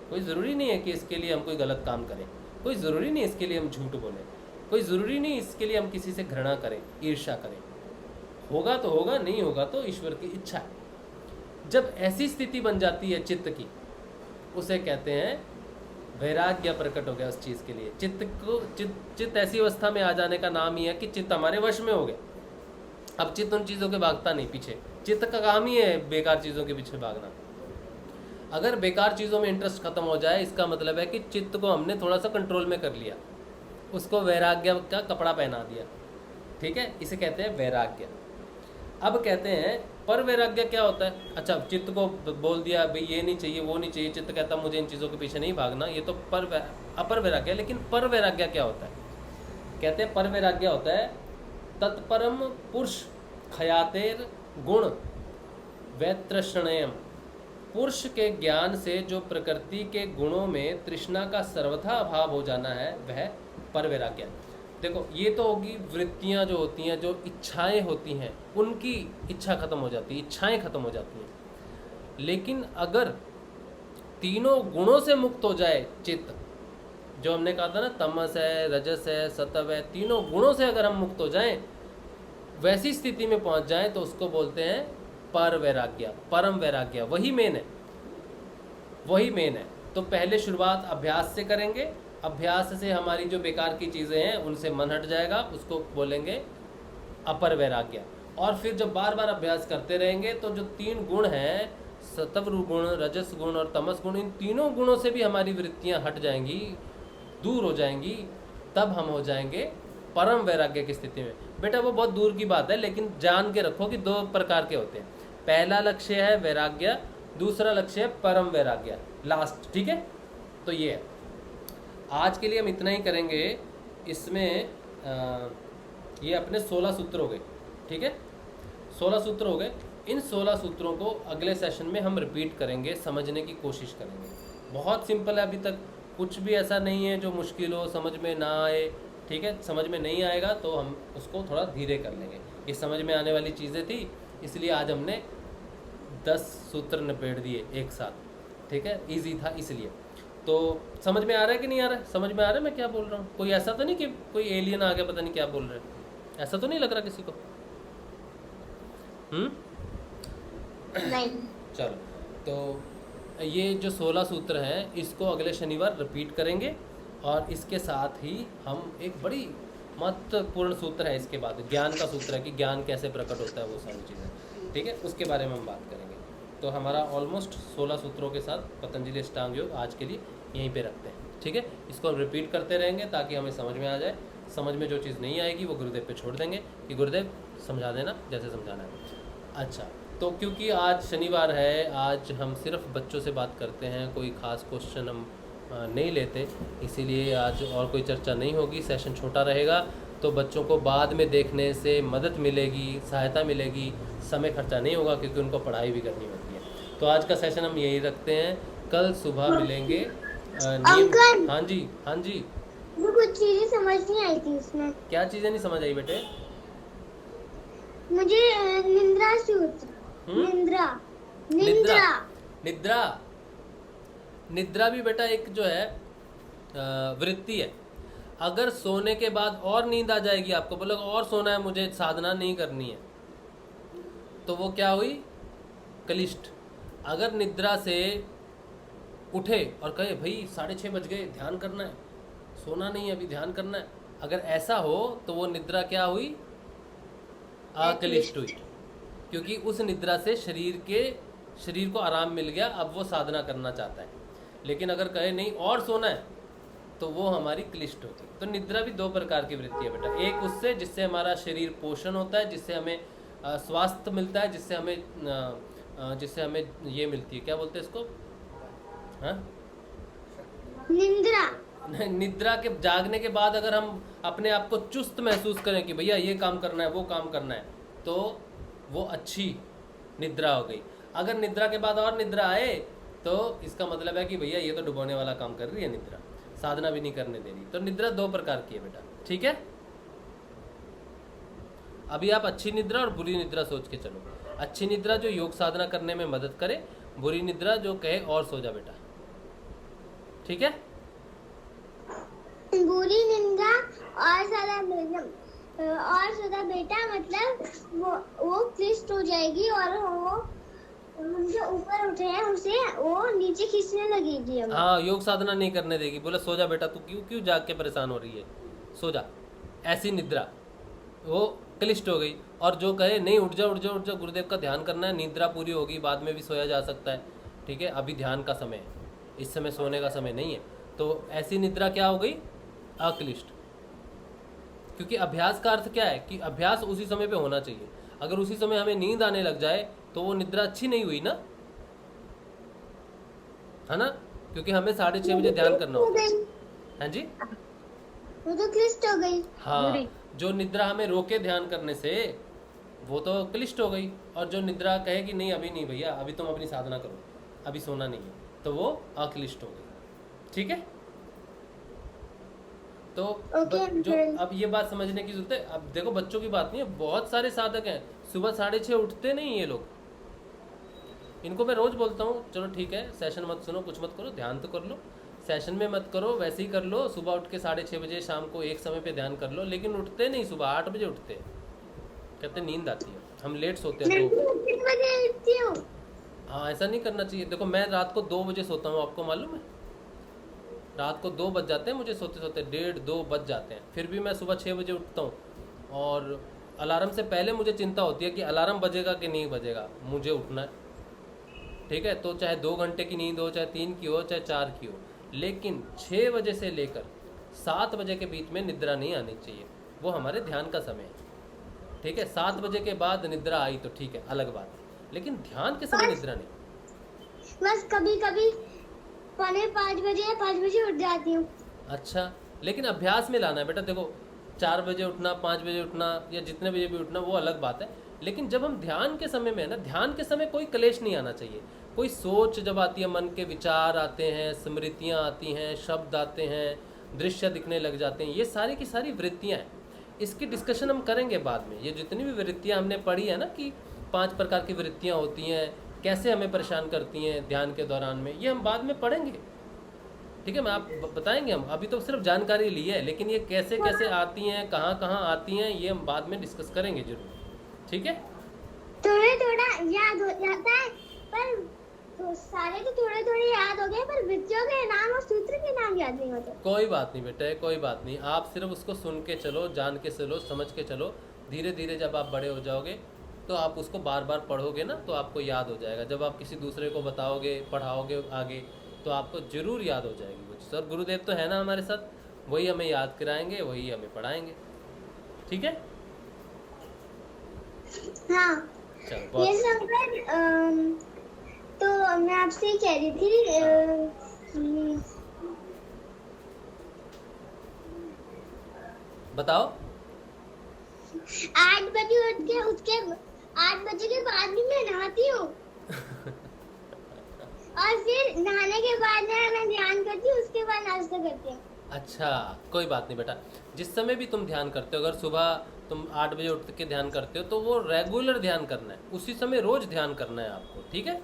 Speaker 2: कोई ज़रूरी नहीं है कि इसके लिए हम कोई गलत काम करें, कोई ज़रूरी नहीं इसके लिए हम झूठ बोलें, कोई ज़रूरी नहीं इसके लिए हम किसी से घृणा करें, ईर्ष्या करें। होगा तो होगा, नहीं होगा तो ईश्वर की इच्छा है। जब ऐसी स्थिति बन जाती है चित्त की, उसे कहते हैं वैराग्य प्रकट हो गया उस चीज़ के लिए। चित्त ऐसी अवस्था में आ जाने का नाम ही है कि चित्त हमारे वश में हो गया। अब चित्त उन चीज़ों के भागता नहीं पीछे, चित्त का काम ही है बेकार चीज़ों के पीछे भागना। अगर बेकार चीज़ों में इंटरेस्ट खत्म हो जाए, इसका मतलब है कि चित्त को हमने थोड़ा सा कंट्रोल में कर लिया, उसको वैराग्य का कपड़ा पहना दिया, ठीक है, इसे कहते हैं वैराग्य। अब कहते हैं पर वैराग्य क्या होता है। अच्छा, चित्त को बोल दिया भाई ये नहीं चाहिए, वो नहीं चाहिए, चित्त कहता मुझे इन चीज़ों के पीछे नहीं भागना, ये तो अपर वैराग्य। लेकिन पर वैराग्य क्या होता है? कहते हैं पर वैराग्य होता है तत्परम पुरुष खयातेर गुण वैतृष्णयम। पुरुष के ज्ञान से जो प्रकृति के गुणों में तृष्णा का सर्वथा अभाव हो जाना है, वह पर वैराग्य। देखो, ये तो होगी वृत्तियाँ जो होती हैं, जो इच्छाएं होती हैं, उनकी इच्छा खत्म हो जाती है, इच्छाएं खत्म हो जाती हैं। लेकिन अगर तीनों गुणों से मुक्त हो जाए चित्त, जो हमने कहा था ना, तमस है, रजस है, सत्व है, तीनों गुणों से अगर हम मुक्त हो जाएं, वैसी स्थिति में पहुंच जाएं, तो उसको बोलते हैं पर वैराग्य, परम वैराग्य। वही मेन है, वही मेन है। तो पहले शुरुआत अभ्यास से करेंगे, अभ्यास से हमारी जो बेकार की चीज़ें हैं उनसे मन हट जाएगा, उसको बोलेंगे अपर वैराग्य। और फिर जब बार बार अभ्यास करते रहेंगे तो जो तीन गुण हैं, सत्व गुण, रजस गुण और तमस गुण, इन तीनों गुणों से भी हमारी वृत्तियां हट जाएंगी, दूर हो जाएंगी, तब हम हो जाएंगे परम वैराग्य की स्थिति में। बेटा वो बहुत दूर की बात है, लेकिन जान के रखो कि दो प्रकार के होते हैं। पहला लक्ष्य है वैराग्य, दूसरा लक्ष्य है परम वैराग्य, लास्ट, ठीक है। तो ये है, आज के लिए हम इतना ही करेंगे। इसमें ये अपने 16 सूत्र हो गए, ठीक है, 16 सूत्र हो गए। इन 16 सूत्रों को अगले सेशन में हम रिपीट करेंगे, समझने की कोशिश करेंगे। बहुत सिंपल है, अभी तक कुछ भी ऐसा नहीं है जो मुश्किल हो, समझ में ना आए, ठीक है। समझ में नहीं आएगा तो हम उसको थोड़ा धीरे कर लेंगे। ये समझ में आने वाली चीज़ें थी, इसलिए आज हमने 10 सूत्र निपेट दिए एक साथ, ठीक है, ईजी था इसलिए। तो समझ में आ रहा है कि नहीं आ रहा है? समझ में आ रहा है मैं क्या बोल रहा हूँ? कोई ऐसा तो नहीं कि कोई एलियन आ गया पता नहीं क्या बोल रहे हैं, ऐसा तो नहीं लग रहा किसी को?
Speaker 3: नहीं।
Speaker 2: चलो, तो ये जो 16 सूत्र हैं, इसको अगले शनिवार रिपीट करेंगे, और इसके साथ ही हम एक बड़ी महत्वपूर्ण सूत्र है इसके बाद, ज्ञान का सूत्र है कि ज्ञान कैसे प्रकट होता है, वो सारी चीज़ें, ठीक है, उसके बारे में हम बात करेंगे। तो हमारा ऑलमोस्ट 16 सूत्रों के साथ पतंजलि अष्टांग योग आज के लिए यहीं पे रखते हैं, ठीक है। इसको हम रिपीट करते रहेंगे ताकि हमें समझ में आ जाए। समझ में जो चीज़ नहीं आएगी वो गुरुदेव पे छोड़ देंगे कि गुरुदेव समझा देना जैसे समझाना है। अच्छा, तो क्योंकि आज शनिवार है, आज हम सिर्फ बच्चों से बात करते हैं, कोई ख़ास क्वेश्चन हम नहीं लेते, इसीलिए आज और कोई चर्चा नहीं होगी, सेशन छोटा रहेगा। तो बच्चों को बाद में देखने से मदद मिलेगी, सहायता मिलेगी, समय खर्चा नहीं होगा, क्योंकि उनको पढ़ाई भी करनी होती है। तो आज का सेशन हम यही रखते हैं, कल सुबह मिलेंगे।
Speaker 3: अंकल,
Speaker 2: हाँ जी, हाँ जी,
Speaker 3: मुझे कुछ चीजें समझ नहीं आई थी इसमें।
Speaker 2: क्या चीज़ें नहीं समझ आई बेटे?
Speaker 3: मुझे निद्रा सूत्र, निद्रा निद्रा
Speaker 2: निद्रा निद्रा भी बेटा एक जो है वृत्ति है। अगर सोने के बाद और नींद आ जाएगी, आपको बोला और सोना है मुझे, साधना नहीं करनी है, तो वो क्या हुई? क्लिष्ट। अगर निद्रा से उठे और कहे भाई 6:30 बज गए, ध्यान करना है, सोना नहीं है अभी, ध्यान करना है, अगर ऐसा हो तो वो निद्रा क्या हुई? अक्लिष्ट हुई, क्योंकि उस निद्रा से शरीर को आराम मिल गया, अब वो साधना करना चाहता है। लेकिन अगर कहे नहीं और सोना है, तो वो हमारी क्लिष्ट होती है। तो निद्रा भी 2 प्रकार की वृत्ति है बेटा। एक उससे जिससे हमारा शरीर पोषण होता है, जिससे हमें स्वास्थ्य मिलता है, जिससे हमें ये मिलती है, क्या बोलते हैं इसको? हाँ, निद्रा के जागने के बाद अगर हम अपने आप को चुस्त महसूस करें कि भैया ये काम करना है, वो काम करना है, तो वो अच्छी निद्रा हो गई। अगर निद्रा के बाद और निद्रा आए, तो इसका मतलब है कि भैया ये तो डुबोने वाला काम कर रही है निद्रा, साधना भी नहीं करने दे रही। तो निद्रा 2 प्रकार की है बेटा, ठीक है? अभी आप अच्छी निद्रा और बुरी निद्रा सोच के चलो। अच्छी निद्रा जो योग साधना करने में मदद करे, बुरी निद्रा जो कहे और सो जा बेटा, ठीक है?
Speaker 3: बुरी निंदा और सदा बेटा मतलब वो क्लिष्ट हो जाएगी और वो जो ऊपर उठे हैं उसे वो नीचे खींचने लगेगी।
Speaker 2: हाँ, योग साधना नहीं करने देगी। बोला सो जा बेटा, तू क्यों जाग के परेशान हो रही है, सो जा। ऐसी निद्रा वो क्लिष्ट हो गई। और जो कहे नहीं उठ जा गुरुदेव का ध्यान करना है, निद्रा पूरी होगी, बाद में भी सोया जा सकता है, ठीक है, अभी ध्यान का समय है, इस समय सोने का समय नहीं है, तो ऐसी निद्रा क्या हो गई? अक्लिष्ट। क्योंकि अभ्यास का अर्थ क्या है कि अभ्यास उसी समय पे होना चाहिए। अगर उसी समय हमें नींद आने लग जाए तो वो निद्रा अच्छी नहीं हुई ना, है ना? क्योंकि हमें 6:30 बजे ध्यान करना होता है। हाँ जी,
Speaker 3: वो तो क्लिष्ट हो गई।
Speaker 2: हाँ, जो निद्रा हमें रोके ध्यान करने से वो तो क्लिष्ट हो गई। और जो निद्रा कहे कि नहीं अभी नहीं भैया, अभी तुम अपनी साधना करो, अभी सोना नहीं है, तो वो अक्लिष्ट हो गई, ठीक है? तो जो अब ये बात समझने की जरूरत है। अब देखो बच्चों की बात नहीं है, बहुत सारे साधक हैं सुबह 6:30 उठते नहीं ये लोग। इनको मैं रोज बोलता हूँ चलो ठीक है, सेशन मत सुनो, कुछ मत करो, ध्यान तो कर लो, सेशन में मत करो, वैसे ही कर लो, सुबह उठ के 6:30 बजे शाम को एक समय पे ध्यान कर लो। लेकिन उठते नहीं, सुबह 8 बजे उठते, कहते नींद आती है, हम लेट सोते हैं। तो हाँ, ऐसा नहीं करना चाहिए। देखो मैं रात को 2 बजे सोता हूँ, आपको मालूम है? रात को 2 बज जाते हैं मुझे सोते सोते, 1:30-2 बज जाते हैं। फिर भी मैं सुबह 6 बजे उठता हूँ और अलार्म से पहले मुझे चिंता होती है कि अलार्म बजेगा कि नहीं बजेगा, मुझे उठना है, ठीक है? तो चाहे 2 घंटे की नींद हो, चाहे 3 की हो, चाहे 4 की हो, लेकिन 6 बजे से लेकर 7 बजे के बीच में निद्रा नहीं आनी चाहिए। वो हमारे ध्यान का समय है, ठीक है? 7 बजे के बाद निद्रा आई तो ठीक है, अलग बात है, लेकिन ध्यान के समय निद्रा नहीं।
Speaker 3: बस कभी कभी 5 बजे या 5 बजे उठ जाती हूँ।
Speaker 2: अच्छा, लेकिन अभ्यास में लाना है बेटा। देखो 4 बजे उठना, 5 बजे उठना या जितने बजे भी उठना वो अलग बात है, लेकिन जब हम ध्यान के समय में है ना, ध्यान के समय कोई क्लेश नहीं आना चाहिए। कोई सोच जब आती है, मन के विचार आते हैं, स्मृतियाँ आती हैं, शब्द आते हैं, दृश्य दिखने लग जाते हैं, ये सारी की सारी वृत्तियाँ हैं। इसकी डिस्कशन हम करेंगे बाद में। ये जितनी भी वृत्तियाँ हमने पढ़ी है ना कि 5 प्रकार की वृत्तियाँ होती हैं, कैसे हमें परेशान करती हैं ध्यान के दौरान में, ये हम बाद में पढ़ेंगे, ठीक है? मैं आप बताएंगे। हम अभी तो सिर्फ जानकारी ली है, लेकिन ये कैसे कैसे आती हैं, कहाँ कहाँ आती हैं, ये हम बाद में डिस्कस करेंगे जरूर, ठीक है?
Speaker 3: थोड़ा याद हो जाता है, पर तो सारे तो थोड़े याद हो गए, पर वृत्तियों के नाम और सूत्र के नाम याद नहीं होते।
Speaker 2: कोई बात नहीं बेटा, कोई बात नहीं, आप सिर्फ उसको सुन के चलो, जान के चलो, समझ के चलो। धीरे धीरे जब आप बड़े हो जाओगे तो आप उसको बार बार पढ़ोगे ना, तो आपको याद हो जाएगा। जब आप किसी दूसरे को बताओगे, पढ़ाओगे आगे, तो आपको जरूर याद हो जाएगी कुछ। सर गुरुदेव तो है ना हमारे साथ, वही हमें याद कराएंगे, वही हमें पढ़ाएंगे, ठीक है?
Speaker 3: हाँ,
Speaker 2: चलो
Speaker 3: ये सब तो मैं आपसे ही कह रही थी,
Speaker 2: बताओ।
Speaker 3: 8 बजे उठ के 8 बजे के बाद भी मैं नहाती हूँ और फिर नहाने के बाद मैं ध्यान करती हूँ, उसके बाद नाश्ता करती हूँ।
Speaker 2: अच्छा, कोई बात नहीं बेटा, जिस समय भी तुम ध्यान करते हो, अगर सुबह तुम 8 बजे उठ के ध्यान करते हो तो वो रेगुलर ध्यान करना है, उसी समय रोज ध्यान करना है आपको, ठीक है?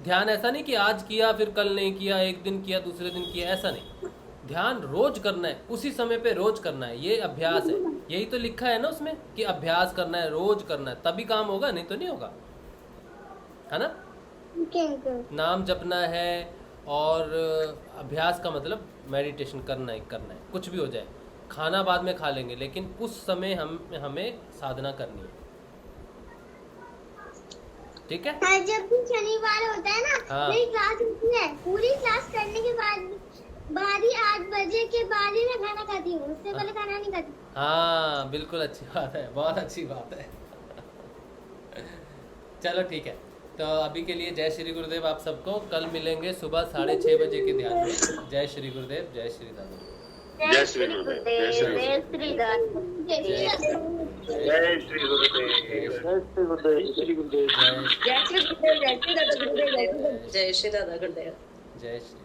Speaker 2: ध्यान ऐसा नहीं कि आज किया फिर कल नहीं किया, एक दिन किया दूसरे दिन किया, ऐसा नहीं। ध्यान रोज करना है, उसी समय पे रोज करना है, ये अभ्यास है। यही तो लिखा है ना उसमें कि अभ्यास करना है, रोज करना है, तभी काम होगा, नहीं तो नहीं होगा, है ना। नाम जपना है और अभ्यास का मतलब मेडिटेशन करना है कुछ भी हो जाए, खाना बाद में खा लेंगे लेकिन उस समय हमें साधना करनी है, ठीक है।
Speaker 3: हाँ, जब भी शनिवार होता है ना,
Speaker 2: हाँ।
Speaker 3: मेरी क्लास होती है, पूरी क्लास करने के बाद ही 8 बजे के बाद ही मैं खाना खाती हूँ, उससे पहले खाना नहीं खाती।
Speaker 2: हाँ बिल्कुल, अच्छी बात है, बहुत अच्छी बात है। चलो ठीक है, तो अभी के लिए जय श्री गुरुदेव आप सबको। कल मिलेंगे सुबह 6:30 बजे के ध्यान में। जय श्री गुरुदेव, जय श्री दादा,
Speaker 7: जय श्री गुरुदेव, जय श्री गुरुदेव,
Speaker 3: जय श्री दादा,
Speaker 7: जय श्री गुरुदेव, जय श्री गुरुदेव, जय श्री गुरुदेव,
Speaker 8: जय श्री गुरुदेव, जय श्री दादा गुरुदेव,
Speaker 5: जय श्री दादा गुरुदेव।
Speaker 2: जय श्री